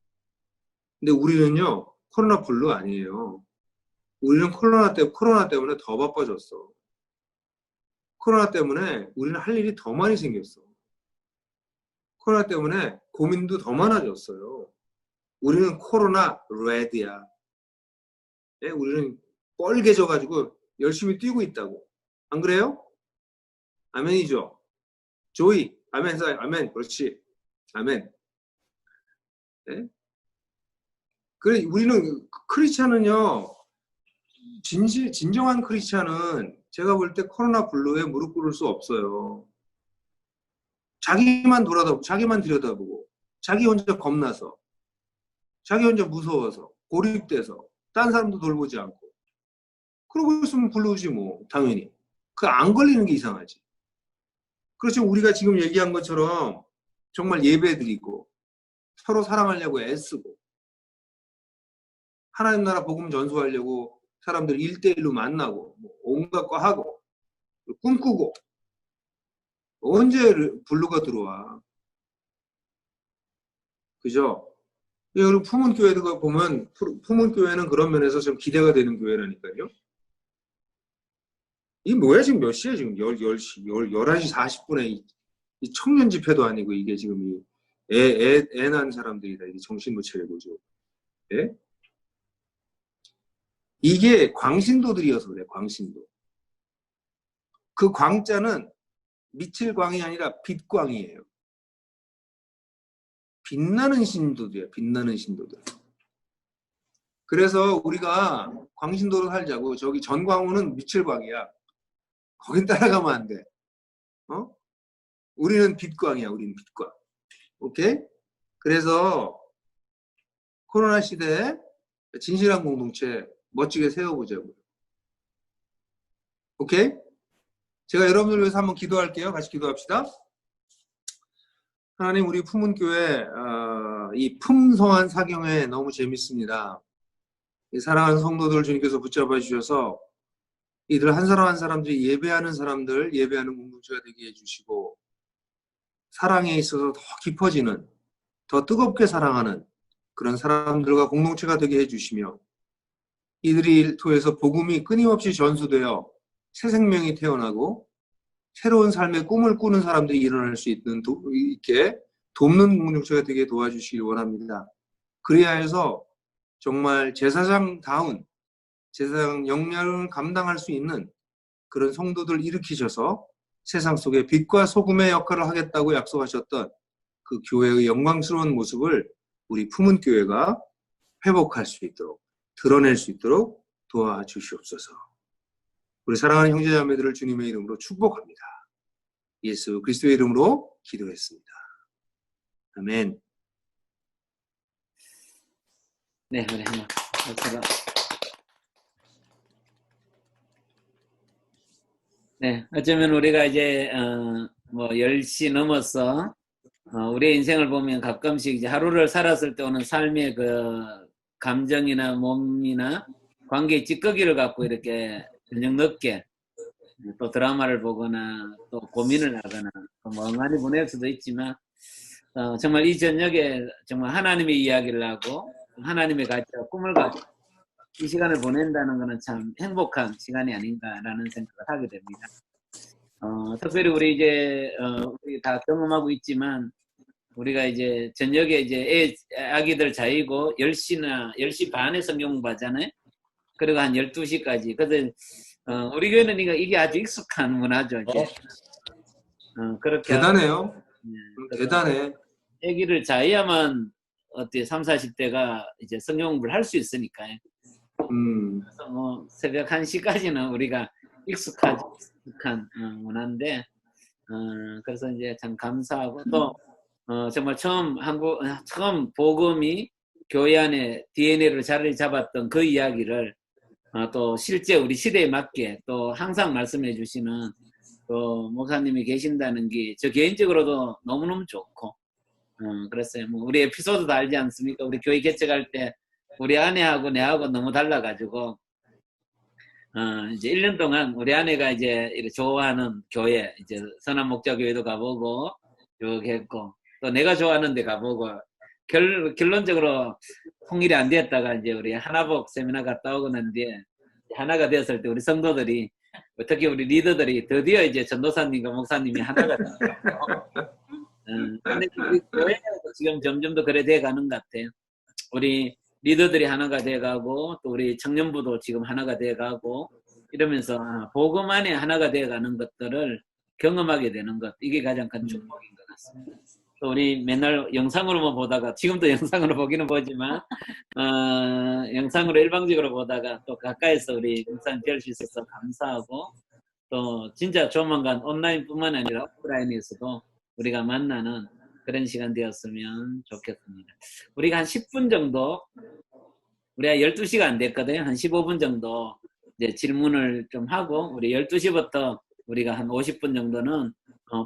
근데 우리는요. 코로나 블루 아니에요. 우리는 코로나 때문에 더 바빠졌어. 코로나 때문에 우리는 할 일이 더 많이 생겼어. 코로나 때문에 고민도 더 많아졌어요. 우리는 코로나 레드야. 예? 우리는 뻘개져가지고 열심히 뛰고 있다고. 안 그래요? 아멘이죠. 조이, 아멘, 아멘, 그렇지. 아멘. 예? 그래, 우리는 크리스찬은요. 진정한 크리스찬은 제가 볼 때 코로나 블루에 무릎 꿇을 수 없어요. 자기만 자기만 들여다보고, 자기 혼자 겁나서, 자기 혼자 무서워서, 고립돼서, 딴 사람도 돌보지 않고. 그러고 있으면 블루지 뭐, 당연히. 안 걸리는 게 이상하지. 그렇죠. 우리가 지금 얘기한 것처럼 정말 예배드리고, 서로 사랑하려고 애쓰고, 하나님 나라 복음 전수하려고 사람들 1대1로 만나고, 온갖 거 하고, 꿈꾸고, 언제 블루가 들어와? 그죠? 여러분, 품은교회도 보면, 품은교회는 그런 면에서 좀 기대가 되는 교회라니까요. 이게 뭐야, 지금 몇 시야, 지금? 11시 40분에 이 청년 집회도 아니고, 이게 지금 애 난 사람들이다. 이게 정신 못 차리고죠. 예? 이게 광신도들이어서 그래, 광신도. 그 광자는 미칠 광이 아니라 빛광이에요. 빛나는 신도들이에요. 빛나는 신도들. 그래서 우리가 광신도로 살자고 저기 전광훈은 미칠 광이야. 거긴 따라가면 안 돼. 우리는 빛광이야. 우리는 빛광. 오케이? 그래서 코로나 시대에 진실한 공동체 멋지게 세워보자고요. 오케이? 제가 여러분들 위해서 한번 기도할게요. 같이 기도합시다. 하나님, 우리 품은교회 이 품성한 사경회 너무 재밌습니다. 이 사랑하는 성도들 주님께서 붙잡아 주셔서 이들 한 사람 한 사람들이 예배하는 사람들, 예배하는 공동체가 되게 해주시고 사랑에 있어서 더 깊어지는, 더 뜨겁게 사랑하는 그런 사람들과 공동체가 되게 해주시며 이들이 통해서 복음이 끊임없이 전수되어 새 생명이 태어나고 새로운 삶의 꿈을 꾸는 사람들이 일어날 수 있게 돕는 공동체가 되게 도와주시길 원합니다. 그래야 해서 정말 제사장다운 제사장 역량을 감당할 수 있는 그런 성도들 일으키셔서 세상 속에 빛과 소금의 역할을 하겠다고 약속하셨던 그 교회의 영광스러운 모습을 우리 품은 교회가 회복할 수 있도록 드러낼 수 있도록 도와주시옵소서. 우리 사랑하는 형제자매들을 주님의 이름으로 축복합니다. 예수 그리스도의 이름으로 기도했습니다. 아멘. 네, 우리 한번 박수로. 네, 어쩌면 우리가 이제 뭐 10시 넘어서 우리의 인생을 보면 가끔씩 이제 하루를 살았을 때 오는 삶의 그 감정이나 몸이나 관계의 찌꺼기를 갖고 이렇게 저녁 늦게 또 드라마를 보거나 또 고민을 하거나 또 멍하니 보낼 수도 있지만 정말 이 저녁에 정말 하나님의 이야기를 하고 하나님의 가치와 꿈을 갖고 이 시간을 보낸다는 것은 참 행복한 시간이 아닌가라는 생각을 하게 됩니다. 특별히 우리 이제 우리 다 경험하고 있지만 우리가 이제 저녁에 이제 아기들 자이고 10시 반에 성경 공부하잖아요. 그리고 한 12시까지. 그래서 우리 교회는 이게 아주 익숙한 문화죠. 이제. 그렇게 대단해요. 네, 대단해. 아기를 자야만 어때 30, 40대가 이제 성경 공부를 할 수 있으니까요. 그래서 뭐 새벽 1시까지는 우리가 익숙한 문화인데 그래서 이제 참 감사하고 또 정말 처음 복음이 교회 안에 DNA를 자리 잡았던 그 이야기를 또 실제 우리 시대에 맞게 또 항상 말씀해 주시는 또 목사님이 계신다는 게 저 개인적으로도 너무너무 좋고 그랬어요. 뭐 우리 에피소드도 알지 않습니까? 우리 교회 개척할 때 우리 아내하고 내하고 너무 달라가지고 이제 1년 동안 우리 아내가 이제 이렇게 좋아하는 교회 이제 선한 목자교회도 가보고 쭉 했고 또 내가 좋아하는 데 가보고 결론적으로 통일이 안 됐다가 이제 우리 하나복 세미나 갔다 오고 난 뒤에 하나가 되었을 때 우리 성도들이 특히 우리 리더들이 드디어 이제 전도사님과 목사님이 하나가 됐어요. 근데 우리 교회가 지금 점점 더 그래 돼 가는 것 같아요. 우리 리더들이 하나가 돼 가고 또 우리 청년부도 지금 하나가 돼 가고 이러면서 복음 안에 하나가 돼 가는 것들을 경험하게 되는 것 이게 가장 큰 축복인 것 같습니다. 또 우리 맨날 영상으로만 보다가 지금도 영상으로 보기는 보지만 영상으로 일방적으로 보다가 또 가까이서 우리 영상 뵐 수 있어서 감사하고 또 진짜 조만간 온라인뿐만 아니라 오프라인에서도 우리가 만나는 그런 시간 되었으면 좋겠습니다. 우리가 한 10분 정도 우리가 12시가 안 됐거든요. 한 15분 정도 이제 질문을 좀 하고 우리 12시부터 우리가 한 50분 정도는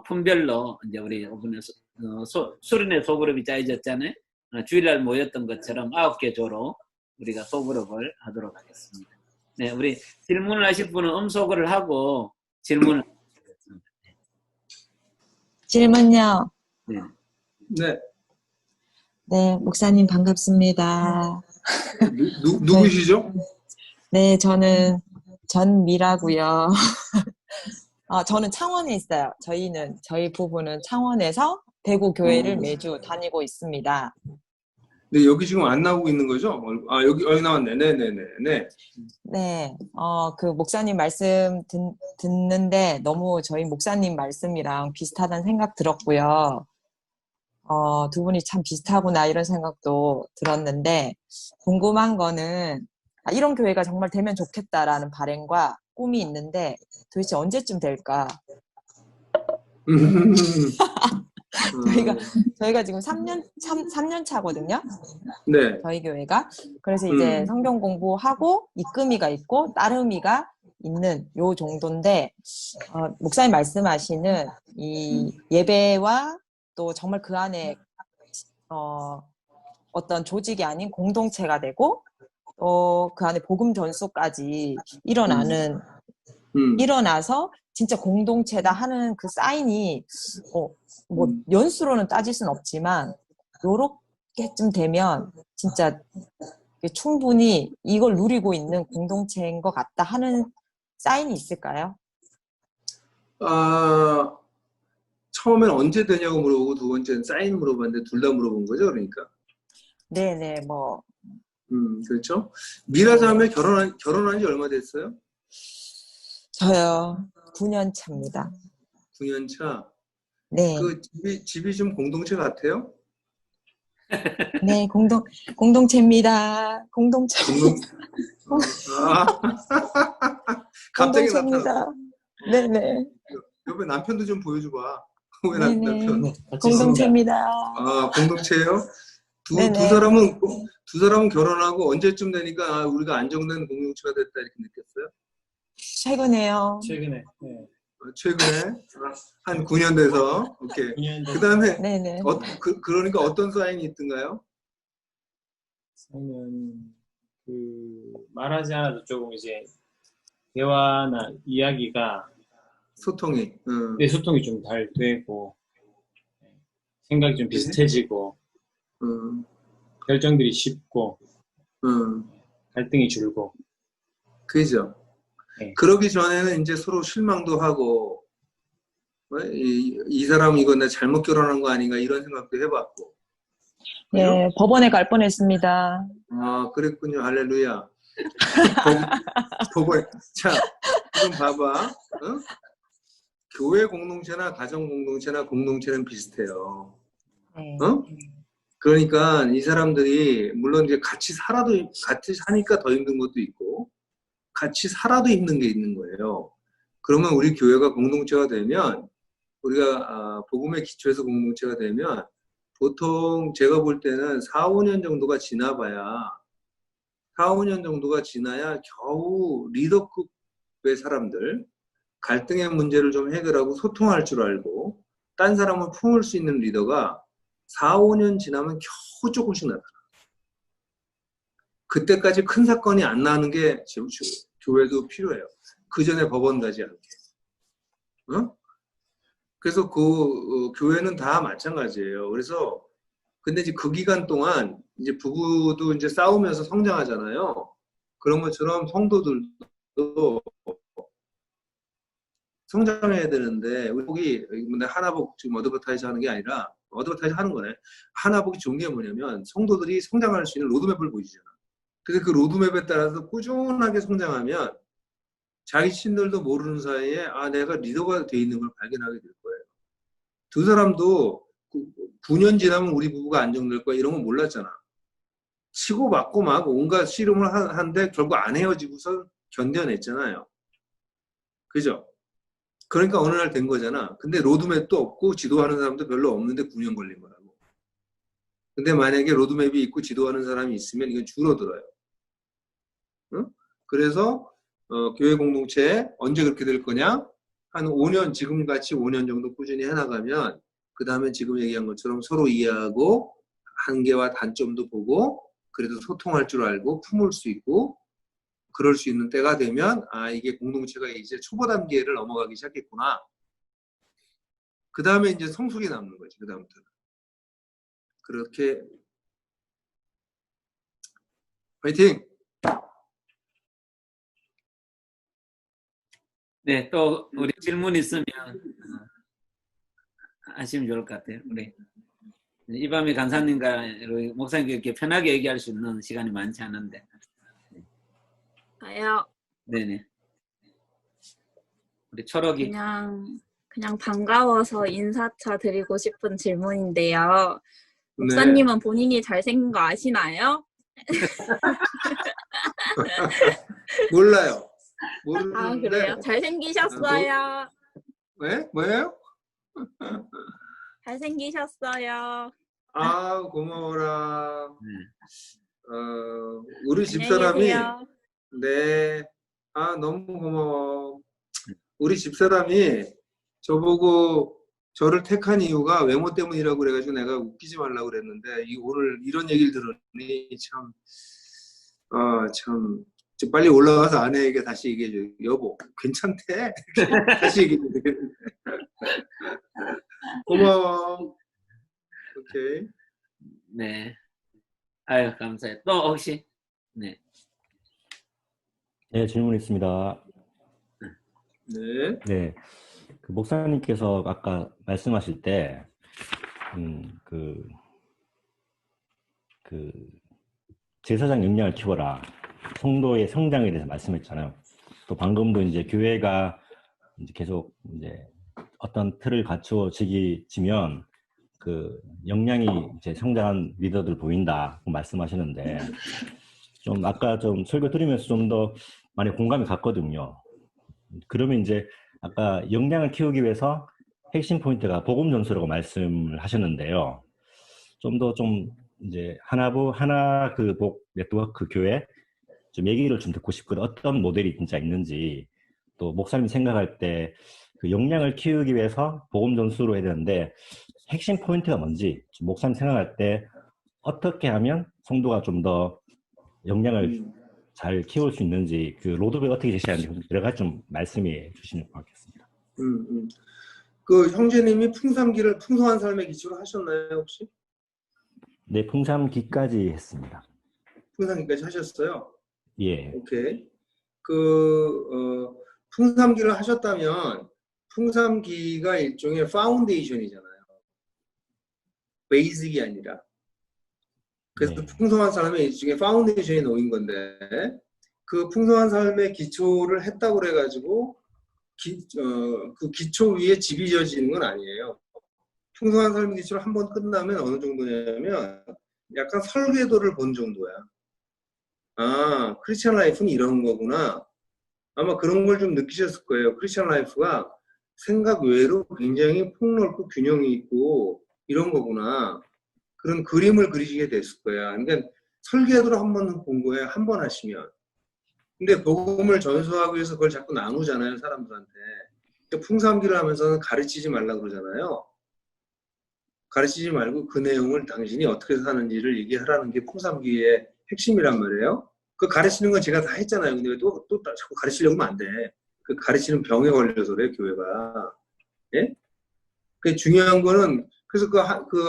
품별로 이제 우리 이번에 수련회 소그룹이 짜여졌잖아요. 주일날 모였던 것처럼 9개 조로 우리가 소그룹을 하도록 하겠습니다. 네, 우리 질문을 하실 분은 음소거를 하고 질문을 하겠습니다. 질문요. 네. 네. 네, 목사님 반갑습니다. 누구시죠? 네, 저는 전미라고요. 저는 창원에 있어요. 저희 부부는 창원에서 대구 교회를 매주 다니고 있습니다. 네, 여기 지금 안 나오고 있는 거죠? 여기 나왔네. 네네네. 네, 그 목사님 말씀 듣는데 너무 저희 목사님 말씀이랑 비슷하다는 생각 들었고요. 두 분이 참 비슷하구나 이런 생각도 들었는데 궁금한 거는 이런 교회가 정말 되면 좋겠다라는 바람과 꿈이 있는데 도대체 언제쯤 될까? 저희가 지금 3년 차거든요. 네. 저희 교회가. 그래서 이제 성경 공부하고 이끔이가 있고 따름이가 있는 요 정도인데 목사님 말씀하시는 이 예배와 또 정말 그 안에 어떤 조직이 아닌 공동체가 되고 또 그 안에 복음 전수까지 일어나서 진짜 공동체다 하는 그 사인이 뭐 연수로는 따질 순 없지만 요렇게쯤 되면 진짜 충분히 이걸 누리고 있는 공동체인 것 같다 하는 사인이 있을까요? 아, 처음엔 언제 되냐고 물어보고 두 번째는 사인 물어봤는데 둘 다 물어본 거죠, 그러니까. 네네, 뭐, 그렇죠. 미라 자매 결혼한 지 얼마 됐어요? 저요, 9년 차입니다. 9년 차. 네, 그 집이 좀 공동체 같아요? 네, 공동체입니다. 공동체, 공동, 아, 갑자기 나타났어. 공동체입니다. 네네, 옆에 남편도 좀 보여줘봐. 왜 남편? 네네, 공동체입니다. 아, 공동체예요? 네네. 두 사람은 결혼하고 언제쯤 되니까 아, 우리가 안정된 공동체가 됐다 이렇게 느꼈어요? 최근에요. 최근에. 네. 최근에 한 9년 돼서 오케이. 9년 그 다음에 네네. 그러니까 어떤 사인이 있던가요? 저는 말하지 않아도 조금 이제 대화나 이야기가 소통이. 내 소통이 좀 잘 되고 생각이 좀 비슷해지고 음, 결정들이 쉽고 음, 갈등이 줄고. 그죠. 네. 그러기 전에는 이제 서로 실망도 하고 이 사람 이거 내 잘못 결혼한 거 아닌가 이런 생각도 해봤고. 그죠? 예, 법원에 갈 뻔했습니다. 아, 그랬군요. 할렐루야. 보고, 자, 지금 봐봐. 어? 교회 공동체나 가정 공동체나 공동체는 비슷해요. 네. 어? 그러니까 이 사람들이 물론 이제 같이 사니까 더 힘든 것도 있고 같이 살아도 힘든 게 있는 거예요. 그러면 우리 교회가 공동체가 되면 우리가 복음의 기초에서 공동체가 되면 보통 제가 볼 때는 4, 5년 정도가 지나봐야 4, 5년 정도가 지나야 겨우 리더급의 사람들 갈등의 문제를 좀 해결하고 소통할 줄 알고 딴 사람을 품을 수 있는 리더가 4, 5년 지나면 겨우 조금씩 나타나. 그때까지 큰 사건이 안 나는 게 지금 교회도 필요해요. 그 전에 법원 가지 않게. 어? 그래서 교회는 다 마찬가지예요. 그래서 근데 이제 그 기간 동안 이제 부부도 이제 싸우면서 성장하잖아요. 그런 것처럼 성도들도 성장해야 되는데 우리 복이 하나복 지금 어드버타이즈 하는 게 아니라 어드버타이즈 하는 거네. 하나복이 좋은 게 뭐냐면 성도들이 성장할 수 있는 로드맵을 보여주잖아. 그래서 그 로드맵에 따라서 꾸준하게 성장하면 자기 신들도 모르는 사이에 내가 리더가 돼 있는 걸 발견하게 될 거예요. 두 사람도 9년 지나면 우리 부부가 안정될 거야 이런 건 몰랐잖아. 치고 받고 막 온갖 씨름을 하는데 결국 안 헤어지고서 견뎌냈잖아요. 그죠? 그러니까 어느 날 된 거잖아. 근데 로드맵도 없고 지도하는 사람도 별로 없는데 9년 걸린 거라고. 근데 만약에 로드맵이 있고 지도하는 사람이 있으면 이건 줄어들어요. 응? 그래서 교회 공동체 언제 그렇게 될 거냐? 한 5년, 지금같이 5년 정도 꾸준히 해나가면 그 다음에 지금 얘기한 것처럼 서로 이해하고 한계와 단점도 보고 그래도 소통할 줄 알고 품을 수 있고 그럴 수 있는 때가 되면 이게 공동체가 이제 초보 단계를 넘어가기 시작했구나. 그 다음에 이제 성숙이 남는 거지. 그 다음부터는. 그렇게 화이팅! 네, 또 우리 질문 있으면 하시면 좋을 것 같아요. 우리 이밤에 간사님과 우리 목사님께 이렇게 편하게 얘기할 수 있는 시간이 많지 않은데. 저요. 네네. 우리 초록이. 그냥 반가워서 인사차 드리고 싶은 질문인데요. 네. 목사님은 본인이 잘생긴 거 아시나요? 몰라요. 모르는데. 아, 그래요? 잘생기셨어요. 왜? 뭐예요? 잘생기셨어요. 고마워라. 우리 안녕히 집사람이 계세요. 네. 너무 고마워. 우리 집사람이 저보고 저를 택한 이유가 외모 때문이라고 그래가지고 내가 웃기지 말라고 그랬는데 오늘 이런 얘기를 들으니 참 빨리 올라가서 아내에게 다시 얘기해줘. 여보, 괜찮대? 다시 얘기해줘. 고마워. 오케이. 네. 아유, 감사해요. 또 혹시? 네. 네, 질문 있습니다. 네. 네. 그 목사님께서 아까 말씀하실 때, 제사장 역량을 키워라. 성도의 성장에 대해서 말씀했잖아요. 또 방금도 이제 교회가 이제 계속 이제 어떤 틀을 갖추어지면 그 역량이 이제 성장한 리더들 보인다고 말씀하시는데, 좀 아까 좀 설교 들으면서 좀 더 많이 공감이 갔거든요. 그러면 이제 아까 역량을 키우기 위해서 핵심 포인트가 복음 전수라고 말씀을 하셨는데요. 좀 더 좀 이제 하나 그 복 네트워크 교회 좀 얘기를 좀 듣고 싶거든요. 어떤 모델이 진짜 있는지, 또 목사님 생각할 때 그 역량을 키우기 위해서 복음 전수로 해야 되는데 핵심 포인트가 뭔지, 목사님 생각할 때 어떻게 하면 성도가 좀 더 역량을 잘 키울 수 있는지, 그 로드맵 어떻게 제시하는지 여러 가지 좀 말씀해 주시면 고맙겠습니다. 그 형제님이 풍성한 삶의 기초로 하셨나요, 혹시? 네, 풍삼기까지 했습니다. 풍삼기까지 하셨어요? 예. 오케이. 풍삼기를 하셨다면 풍삼기가 일종의 파운데이션이잖아요. 베이직이 아니라. 그래서 네. 풍성한 삶의 일종의 파운데이션이 놓인 건데, 그 풍성한 삶의 기초를 했다고 그래가지고 그 기초 위에 집이 지어지는 건 아니에요. 풍성한 삶의 기초를 한번 끝나면 어느 정도냐면 약간 설계도를 본 정도야. 아, 크리스천 라이프는 이런 거구나. 아마 그런 걸 좀 느끼셨을 거예요. 크리스천 라이프가 생각 외로 굉장히 폭넓고 균형이 있고 이런 거구나. 그런 그림을 그리시게 됐을 거야. 그러니까 설계도를 한 번 본 거예요. 한 번 하시면. 근데 복음을 전수하기 위해서 그걸 자꾸 나누잖아요. 사람들한테. 풍삼기를 하면서는 가르치지 말라고 그러잖아요. 가르치지 말고 그 내용을 당신이 어떻게 사는지를 얘기하라는 게 풍삼기의 핵심이란 말이에요. 그 가르치는 건 제가 다 했잖아요. 근데 또 자꾸 가르치려고 하면 안 돼. 그 가르치는 병에 걸려서 그래, 교회가. 예? 그 중요한 거는, 그래서 그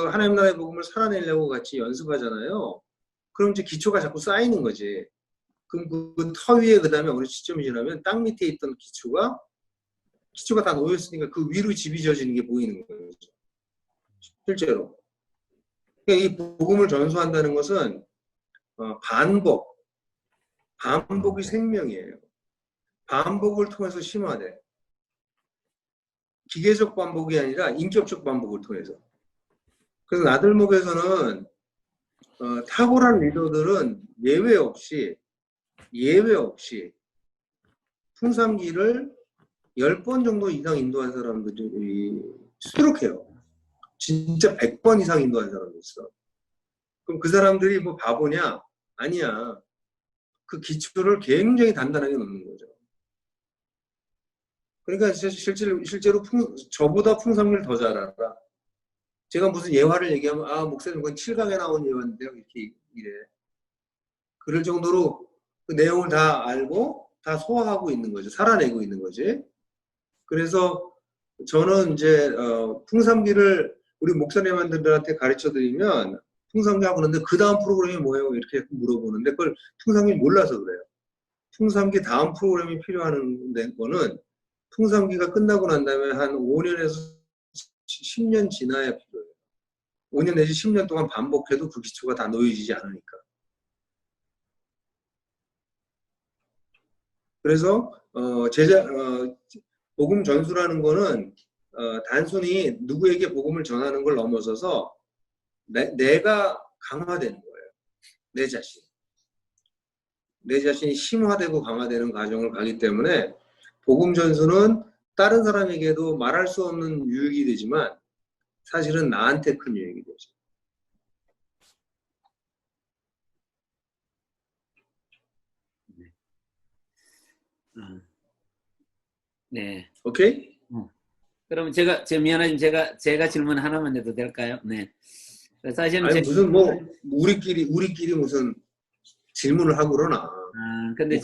하나님 나라의 복음을 살아내려고 같이 연습하잖아요. 그럼 이제 기초가 자꾸 쌓이는 거지. 그럼 그 터 위에 그 다음에 어느 시점이 지나면 땅 밑에 있던 기초가 다 놓였으니까 그 위로 집이 지어지는 게 보이는 거예요. 실제로. 그러니까 이 복음을 전수한다는 것은 반복이 생명이에요. 반복을 통해서 심화돼. 기계적 반복이 아니라 인격적 반복을 통해서. 그래서 나들목에서는 탁월한 리더들은 예외 없이 풍삼기를 10번 정도 이상 인도한 사람들이 수두룩해요. 진짜 100번 이상 인도한 사람도 있어. 그럼 그 사람들이 뭐 바보냐? 아니야. 그 기초를 굉장히 단단하게 놓는 거죠. 그러니까 실제로 저보다 풍성을 더 잘 알아. 제가 무슨 예화를 얘기하면 아 목사님 그건 7강에 나온 예화인데요. 이렇게 이래. 그럴 정도로 그 내용을 다 알고 다 소화하고 있는 거죠. 살아내고 있는 거지. 그래서 저는 이제 풍삼기를 우리 목사님들한테 가르쳐드리면 풍삼기 하고 그러는데 그 다음 프로그램이 뭐예요? 이렇게 물어보는데 그걸 풍삼기 몰라서 그래요. 풍삼기 다음 프로그램이 필요한 거는 풍삼기가 끝나고 난 다음에 한 5년에서 10년 지나야 필요해요. 5년 내지 10년 동안 반복해도 그 기초가 다 놓여지지 않으니까. 그래서 복음 전수라는 거는 단순히 누구에게 복음을 전하는 걸 넘어서서 내가 강화되는 거예요. 내 자신이 심화되고 강화되는 과정을 가기 때문에 복음 전수는 다른 사람에게도 말할 수 없는 유익이 되지만 사실은 나한테 큰 유익이 되죠. 네. 오케이? 그럼 미안하지만 제가 질문 하나만 해도 될까요? 네. 사실은 아니 무슨 뭐 우리끼리 무슨 질문을 하고 그러나. 근데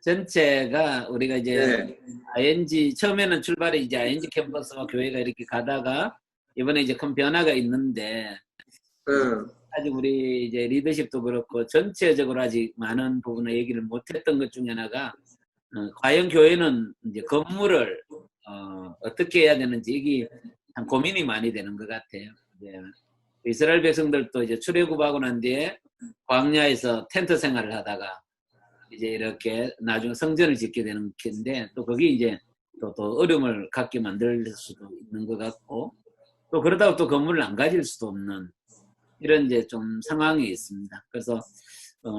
전체가 우리가 이제 ING 처음에는 출발이 이제 ING 캠퍼스와 교회가 이렇게 가다가 이번에 이제 큰 변화가 있는데 아직 우리 이제 리더십도 그렇고 전체적으로 아직 많은 부분을 얘기를 못했던 것 중에 하나가 과연 교회는 이제 건물을 어떻게 해야 되는지 이게 참 고민이 많이 되는 것 같아요. 이제 이스라엘 백성들도 이제 출애굽하고 난 뒤에 광야에서 텐트 생활을 하다가 이제 이렇게 나중에 성전을 짓게 되는 건데 또 거기 이제 또 어려움을 갖게 만들 수도 있는 것 같고 또 그러다가 또 건물을 안 가질 수도 없는 이런 이제 좀 상황이 있습니다. 그래서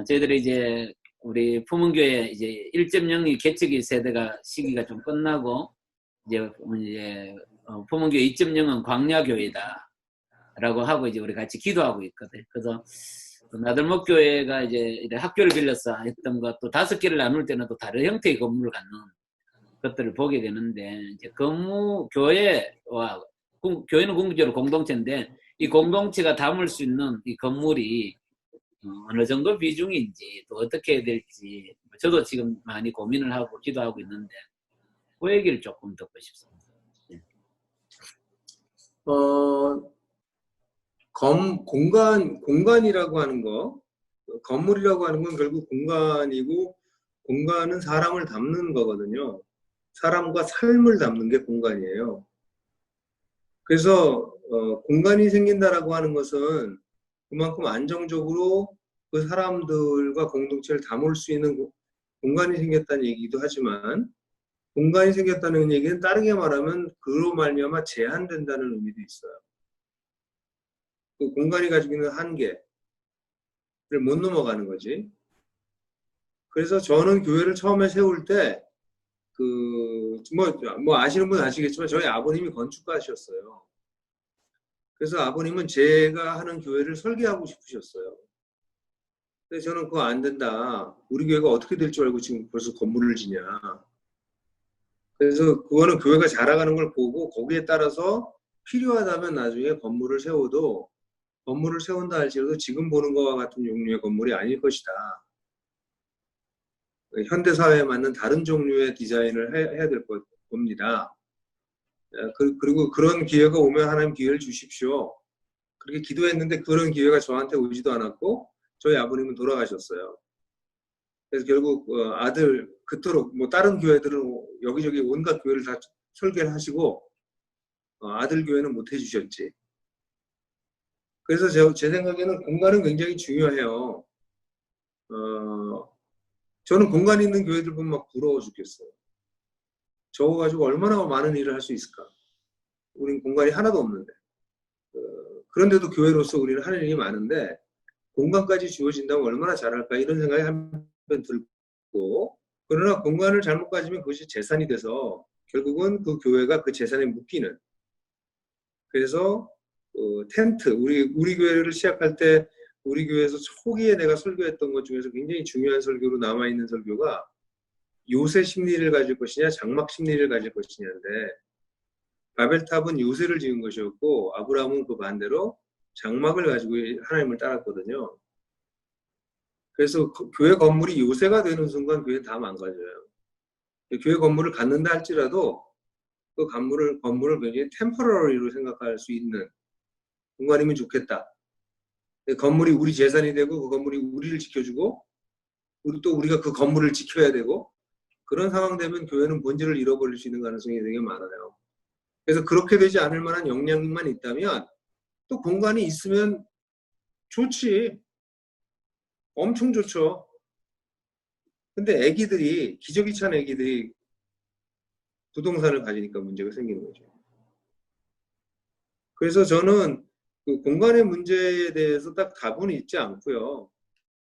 저희들이 이제 우리 품흥교회 이제 1.0이 개척의 세대가 시기가 좀 끝나고 이제 품흥교회 2.0은 광야교회다라고 하고 이제 우리 같이 기도하고 있거든. 그래서 나들목 교회가 이제 학교를 빌려서 했던 것도 5개를 나눌 때는 또 다른 형태의 건물을 갖는 것들을 보게 되는데 이제 교회와 교회는 궁극적으로 공동체인데 이 공동체가 담을 수 있는 이 건물이 어느 정도 비중인지 또 어떻게 해야 될지 저도 지금 많이 고민을 하고 기도하고 있는데 그 얘기를 조금 듣고 싶습니다. 예. 공간이라고 하는 거, 건물이라고 하는 건 결국 공간이고, 공간은 사람을 담는 거거든요. 사람과 삶을 담는 게 공간이에요. 그래서 공간이 생긴다라고 하는 것은 그만큼 안정적으로 그 사람들과 공동체를 담을 수 있는 공간이 생겼다는 얘기도 하지만, 공간이 생겼다는 얘기는 다르게 말하면 그로 말미암아 제한된다는 의미도 있어요. 그 공간이 가지고 있는 한계를 못 넘어가는 거지. 그래서 저는 교회를 처음에 세울 때 뭐 아시는 분 아시겠지만 저희 아버님이 건축가셨어요. 그래서 아버님은 제가 하는 교회를 설계하고 싶으셨어요. 근데 저는 그거 안 된다. 우리 교회가 어떻게 될 줄 알고 지금 벌써 건물을 지냐. 그래서 그거는 교회가 자라가는 걸 보고 거기에 따라서 필요하다면 나중에 건물을 세워도 건물을 세운다 할지라도 지금 보는 것과 같은 종류의 건물이 아닐 것이다. 현대사회에 맞는 다른 종류의 디자인을 해야 될 겁니다. 그리고 그런 기회가 오면 하나님 기회를 주십시오. 그렇게 기도했는데 그런 기회가 저한테 오지도 않았고 저희 아버님은 돌아가셨어요. 그래서 결국 아들 그토록 뭐 다른 교회들은 여기저기 온갖 교회를 다 설계를 하시고 아들 교회는 못 해주셨지. 그래서 제 생각에는 공간은 굉장히 중요해요. 저는 공간 있는 교회들 보면 막 부러워 죽겠어요. 저거 가지고 얼마나 많은 일을 할 수 있을까? 우린 공간이 하나도 없는데. 그런데도 교회로서 우리는 하는 일이 많은데 공간까지 주어진다면 얼마나 잘할까 이런 생각이 한편 들고 그러나 공간을 잘못 가지면 그것이 재산이 돼서 결국은 그 교회가 그 재산에 묶이는 그래서 텐트 우리 교회를 시작할 때 우리 교회에서 초기에 내가 설교했던 것 중에서 굉장히 중요한 설교로 남아있는 설교가 요새 심리를 가질 것이냐 장막 심리를 가질 것이냐인데 바벨탑은 요새를 지은 것이었고 아브라함은 그 반대로 장막을 가지고 하나님을 따랐거든요. 그래서 교회 건물이 요새가 되는 순간 교회는 다 망가져요. 교회 건물을 갖는다 할지라도 그 건물을 굉장히 템퍼러리로 생각할 수 있는 공간이면 좋겠다. 건물이 우리 재산이 되고 그 건물이 우리를 지켜주고 우리가 그 건물을 지켜야 되고 그런 상황 되면 교회는 본질을 잃어버릴 수 있는 가능성이 되게 많아요. 그래서 그렇게 되지 않을 만한 역량만 있다면 또 공간이 있으면 좋지. 엄청 좋죠. 근데 기저귀 찬 애기들이 부동산을 가지니까 문제가 생기는 거죠. 그래서 저는 그 공간의 문제에 대해서 딱 답은 있지 않고요.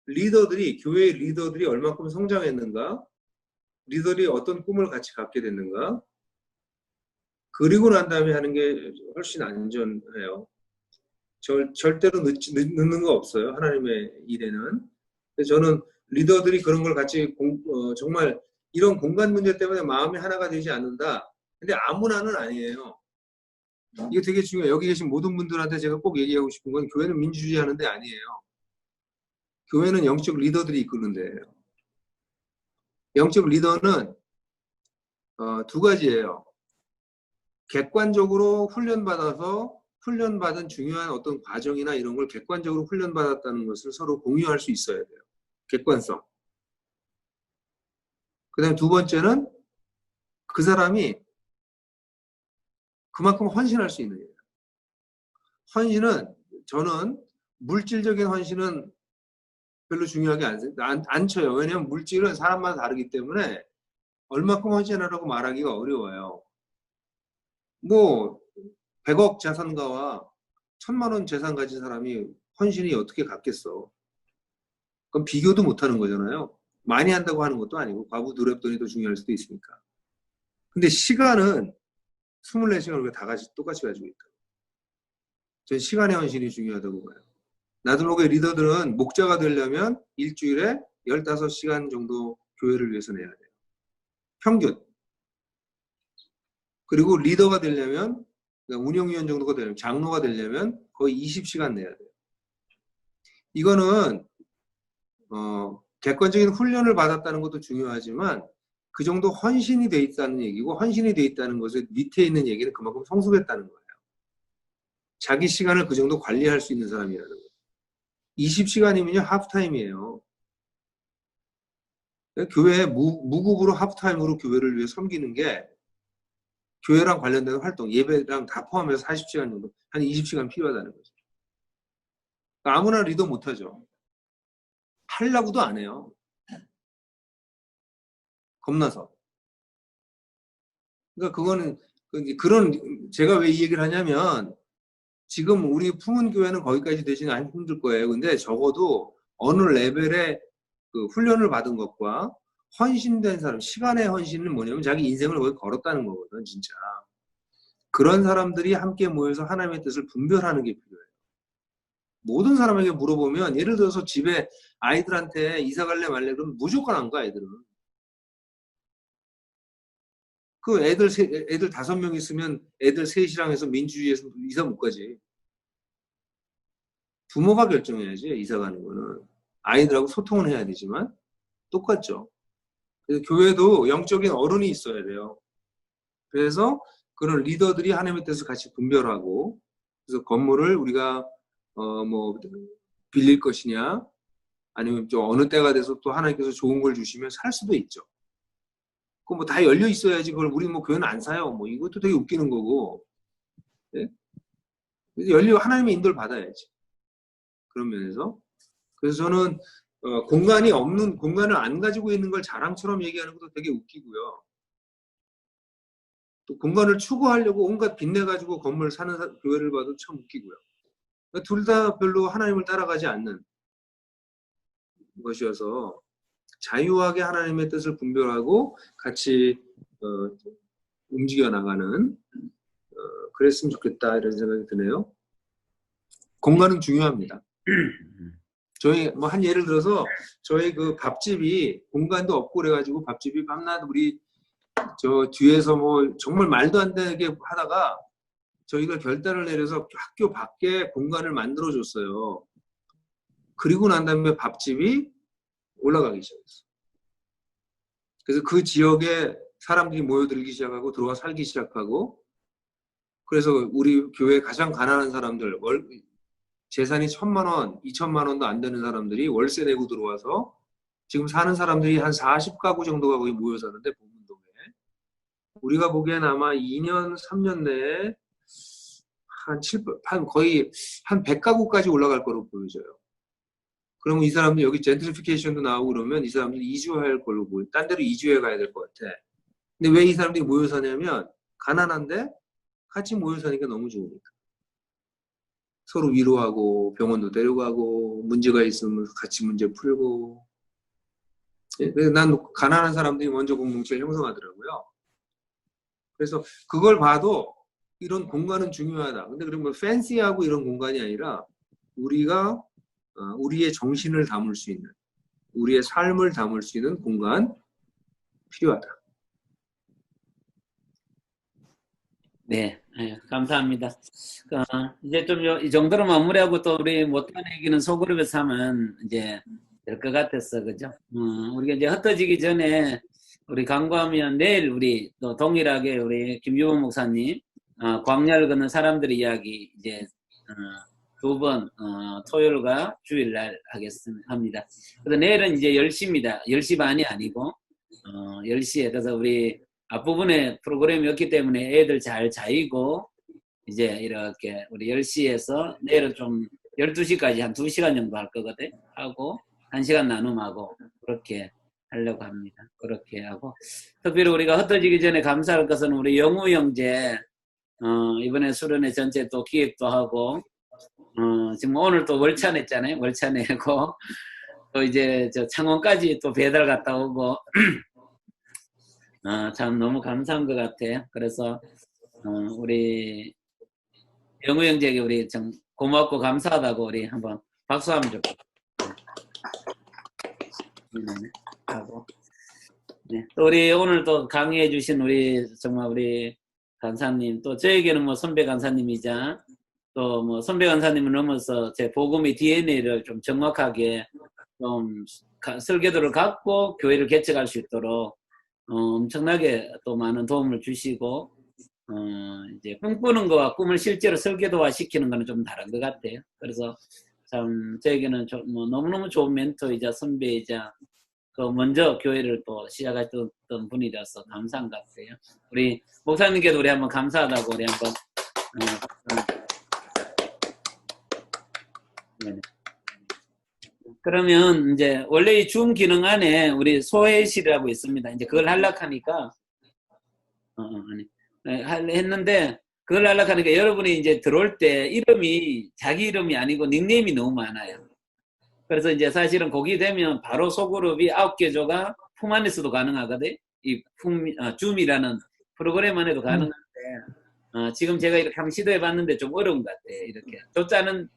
교회의 리더들이 얼마큼 성장했는가, 리더들이 어떤 꿈을 같이 갖게 됐는가, 그리고 난 다음에 하는 게 훨씬 안전해요. 절대로 늦는 거 없어요. 하나님의 일에는. 그래서 저는 리더들이 그런 걸 같이 정말 이런 공간 문제 때문에 마음이 하나가 되지 않는다. 근데 아무나는 아니에요. 이게 되게 중요해요. 여기 계신 모든 분들한테 제가 꼭 얘기하고 싶은 건 교회는 민주주의 하는 데 아니에요. 교회는 영적 리더들이 이끄는 데예요. 영적 리더는 두 가지예요. 객관적으로 훈련받은 중요한 어떤 과정이나 이런 걸 객관적으로 훈련받았다는 것을 서로 공유할 수 있어야 돼요. 객관성. 그 다음에 두 번째는 그 사람이 그만큼 헌신할 수 있는 거예요. 헌신은 저는 물질적인 헌신은 별로 중요하게 안 쳐요. 왜냐하면 물질은 사람마다 다르기 때문에 얼마큼 헌신하라고 말하기가 어려워요. 뭐 100억 자산가와 1000만 원 재산 가진 사람이 헌신이 어떻게 같겠어. 그럼 비교도 못하는 거잖아요. 많이 한다고 하는 것도 아니고 과부 누랩돈이 더 중요할 수도 있으니까. 근데 시간은 24시간을 왜 다 같이 똑같이 가지고 있다. 전 시간의 헌신이 중요하다고 봐요. 나들목의 리더들은 목자가 되려면 일주일에 15시간 정도 교회를 위해서 내야 돼요. 평균. 그리고 리더가 되려면, 그러니까 운영위원 정도가 되려면, 장로가 되려면 거의 20시간 내야 돼요. 이거는 객관적인 훈련을 받았다는 것도 중요하지만 그 정도 헌신이 돼 있다는 얘기고, 헌신이 돼 있다는 것을 밑에 있는 얘기는 그만큼 성숙했다는 거예요. 자기 시간을 그 정도 관리할 수 있는 사람이라는 거예요. 20시간이면요 하프타임이에요. 교회에 무급으로 하프타임으로 교회를 위해 섬기는 게 교회랑 관련된 활동, 예배랑 다 포함해서 40시간 정도, 한 20시간 필요하다는 거죠. 아무나 리더 못하죠. 하려고도 안 해요. 겁나서. 그러니까 그거는 그런 제가 왜 이 얘기를 하냐면 지금 우리 풍은교회는 거기까지 되지는 않기 힘들 거예요. 근데 적어도 어느 레벨의 그 훈련을 받은 것과 헌신된 사람, 시간의 헌신은 뭐냐면 자기 인생을 거기 걸었다는 거거든, 진짜. 그런 사람들이 함께 모여서 하나님의 뜻을 분별하는 게 필요해요. 모든 사람에게 물어보면, 예를 들어서 집에 아이들한테 이사 갈래 말래 그러면 무조건 안 가, 애들은. 그 애들 5명 있으면 애들 셋이랑 해서 민주주의에서 이사 못 가지. 부모가 결정해야지, 이사 가는 거는. 아이들하고 소통은 해야 되지만 똑같죠. 그래서 교회도 영적인 어른이 있어야 돼요. 그래서 그런 리더들이 하나님의 뜻을 같이 분별하고, 그래서 건물을 우리가 뭐 빌릴 것이냐, 아니면 좀 어느 때가 돼서 또 하나님께서 좋은 걸 주시면 살 수도 있죠. 그거 뭐 다 열려 있어야지. 그걸 우리 뭐 교회는 안 사요. 뭐 이것도 되게 웃기는 거고. 네? 하나님의 인도를 받아야지. 그런 면에서. 그래서 저는 공간이 없는, 공간을 안 가지고 있는 걸 자랑처럼 얘기하는 것도 되게 웃기고요. 또 공간을 추구하려고 온갖 빚내가지고 건물 사는 교회를 봐도 참 웃기고요. 그러니까 둘 다 별로 하나님을 따라가지 않는 것이어서 자유하게 하나님의 뜻을 분별하고 같이 움직여 나가는 그랬으면 좋겠다 이런 생각이 드네요. 공간은 중요합니다. 저희 뭐 한 예를 들어서 저희 그 밥집이 공간도 없고 그래가지고 밥집이 밤낮 우리 저 뒤에서 뭐 정말 말도 안 되게 하다가 저희가 결단을 내려서 학교 밖에 공간을 만들어 줬어요. 그리고 난 다음에 밥집이 올라가기 시작했어요. 그래서 그 지역에 사람들이 모여들기 시작하고 들어와 살기 시작하고, 그래서 우리 교회 가장 가난한 사람들, 재산이 1000만 원, 2000만 원도 안 되는 사람들이 월세 내고 들어와서 지금 사는 사람들이 한 40가구 정도가 거기 모여 사는데, 보문동에. 우리가 보기엔 아마 2년, 3년 내에 거의 한 100가구까지 올라갈 거로 보여져요. 그러면 이 사람들 여기 젠트리피케이션도 나오고 그러면 이 사람들이 이주할 걸로 보여. 딴 데로 이주해 가야 될 것 같아. 근데 왜 이 사람들이 모여 사냐면 가난한데 같이 모여 사니까 너무 좋으니까. 서로 위로하고 병원도 데려가고 문제가 있으면 같이 문제 풀고. 그래서 난 가난한 사람들이 먼저 공동체를 형성하더라고요. 그래서 그걸 봐도 이런 공간은 중요하다. 근데 그러면 팬시하고 이런 공간이 아니라 우리가 우리의 정신을 담을 수 있는, 우리의 삶을 담을 수 있는 공간 필요하다. 네, 감사합니다. 이제 좀 이 정도로 마무리하고 또 우리 못한 얘기는 소그룹에서 하면 이제 될 것 같았어, 그죠? 우리가 이제 흩어지기 전에 우리 강구하면 내일 우리 또 동일하게 우리 김유원 목사님 광야를 걷는 사람들의 이야기 이제 2번 토요일과 주일날 하겠습니다. 그래서 내일은 이제 10시입니다. 10시 반이 아니고 10시에. 그래서 우리 앞부분에 프로그램이 없기 때문에 애들 잘 자이고 이제 이렇게 우리 10시에서 내일은 좀 12시까지 한 2시간 정도 할 거거든. 하고 1시간 나눔하고 그렇게 하려고 합니다. 그렇게 하고 특별히 우리가 흩어지기 전에 감사할 것은 우리 영우 형제 이번에 수련회 전체 또 기획도 하고 지금 오늘 또 월차 냈잖아요. 월차 내고 또 이제 저 창원까지 또 배달 갔다 오고 참 너무 감사한 것 같아요. 그래서 우리 영우 형제에게 우리 좀 고맙고 감사하다고 우리 한번 박수하면 좋겠어요. 하고 네. 또 우리 오늘 또 강의해 주신 우리 정말 우리 간사님 또 저에게는 뭐 선배 간사님이자 또 뭐 선배 간사님을 넘어서 제 복음의 DNA를 좀 정확하게 좀 설계도를 갖고 교회를 개척할 수 있도록 엄청나게 또 많은 도움을 주시고 이제 꿈꾸는 거와 꿈을 실제로 설계도화 시키는 거는 좀 다른 것 같아요. 그래서 참 저에게는 뭐 너무너무 좋은 멘토이자 선배이자 또 먼저 교회를 또 시작했던 분이라서 감사한 것 같아요. 우리 목사님께도 우리 한번 감사하다고 우리 한번 그러면 이제 원래 이 줌 기능 안에 우리 소회실이라고 있습니다. 이제 그걸 하려하니까 했는데 그걸 하려하니까 여러분이 이제 들어올 때 이름이 자기 이름이 아니고 닉네임이 너무 많아요. 그래서 이제 사실은 거기 되면 바로 소그룹이 9개조가 품 안에서도 가능하거든. 이 줌이라는 프로그램 안에도 가능한데 지금 제가 이렇게 한번 시도해 봤는데 좀 어려운 것 같아요. 이렇게 조자는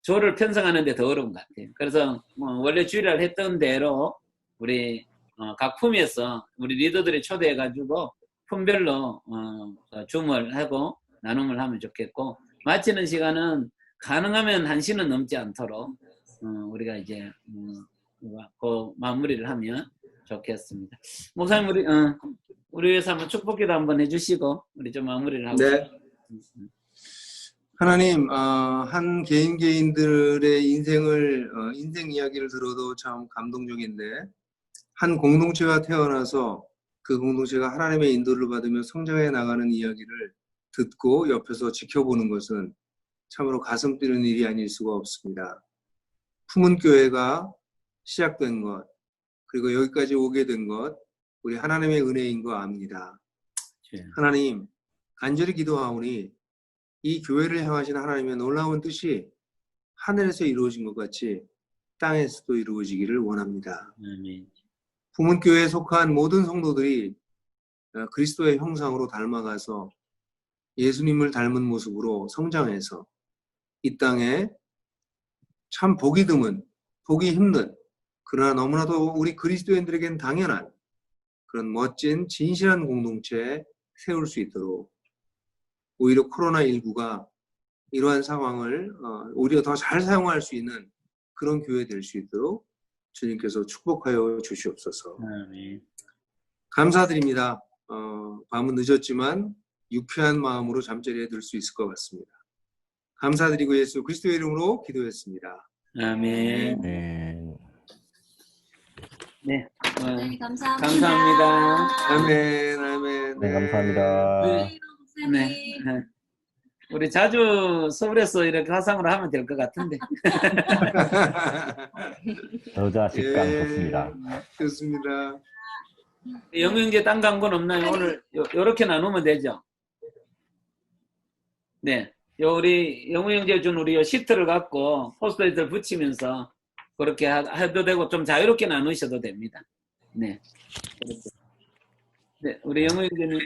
조를 편성하는데 더 어려운 것 같아요. 그래서 뭐 원래 주일날 했던 대로 우리 각 품에서 우리 리더들이 초대해가지고 품별로 줌을 하고 나눔을 하면 좋겠고 마치는 시간은 가능하면 1시는 넘지 않도록 우리가 이제 그 마무리를 하면 좋겠습니다. 목사님 우리 위해서 한번 축복기도 한번 해주시고 우리 좀 마무리를 하고 네. 하나님, 한 개인들의 인생 이야기를 들어도 참 감동적인데, 한 공동체가 태어나서 그 공동체가 하나님의 인도를 받으며 성장해 나가는 이야기를 듣고 옆에서 지켜보는 것은 참으로 가슴 뛰는 일이 아닐 수가 없습니다. 품은 교회가 시작된 것, 그리고 여기까지 오게 된 것, 우리 하나님의 은혜인 거 압니다. 하나님, 간절히 기도하오니 이 교회를 향하신 하나님의 놀라운 뜻이 하늘에서 이루어진 것 같이 땅에서도 이루어지기를 원합니다. 부문교회에 속한 모든 성도들이 그리스도의 형상으로 닮아가서 예수님을 닮은 모습으로 성장해서 이 땅에 참 보기 드문, 보기 힘든, 그러나 너무나도 우리 그리스도인들에겐 당연한 그런 멋진 진실한 공동체에 세울 수 있도록 오히려 코로나19가 이러한 상황을 오히려 더 잘 사용할 수 있는 그런 교회 될 수 있도록 주님께서 축복하여 주시옵소서. 감사드립니다. 밤은 늦었지만 유쾌한 마음으로 잠자리에 들 수 있을 것 같습니다. 감사드리고 예수 그리스도의 이름으로 기도했습니다. 아멘. 네. 감사합니다. 아멘, 아멘. 네, 감사합니다. 네. 우리 자주 서울에서 이렇게 화상으로 하면 될 것 같은데. 여자 식감 좋습니다. 좋습니다. 영영제 딴 광고는 없나요? 오늘 요렇게 나누면 되죠? 네. 우리 영우형제 준 우리 시트를 갖고 포스트잇을 붙이면서 그렇게 해도 되고 좀 자유롭게 나누셔도 됩니다. 네. 네. 우리 영우형제는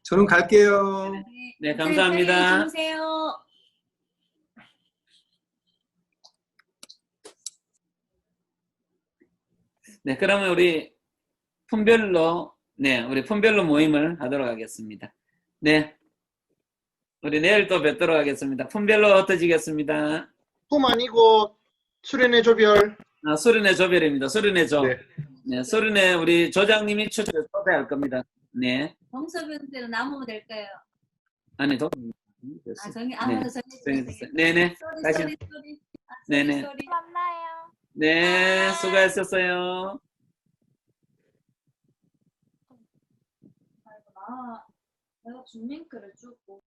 저는 갈게요. 네, 감사합니다. 네, 그러면 우리 품별로 우리 품별로 모임을 하도록 하겠습니다. 네. 우리 내일 또 뵙도록 하겠습니다. 품별로 흩어지겠습니다. 품 아니고 수련회 조별. 수련회 조별입니다. 수련회 조. 네. 네, 수련회 우리 조장님이 초대할 겁니다. 네. 동서변대로 남으면 될까요? 아니, 아무도 정해주세요. 네네. 다시. 네네. 만나요. 네, 수고하셨어요. 내가 줌 링크를 주고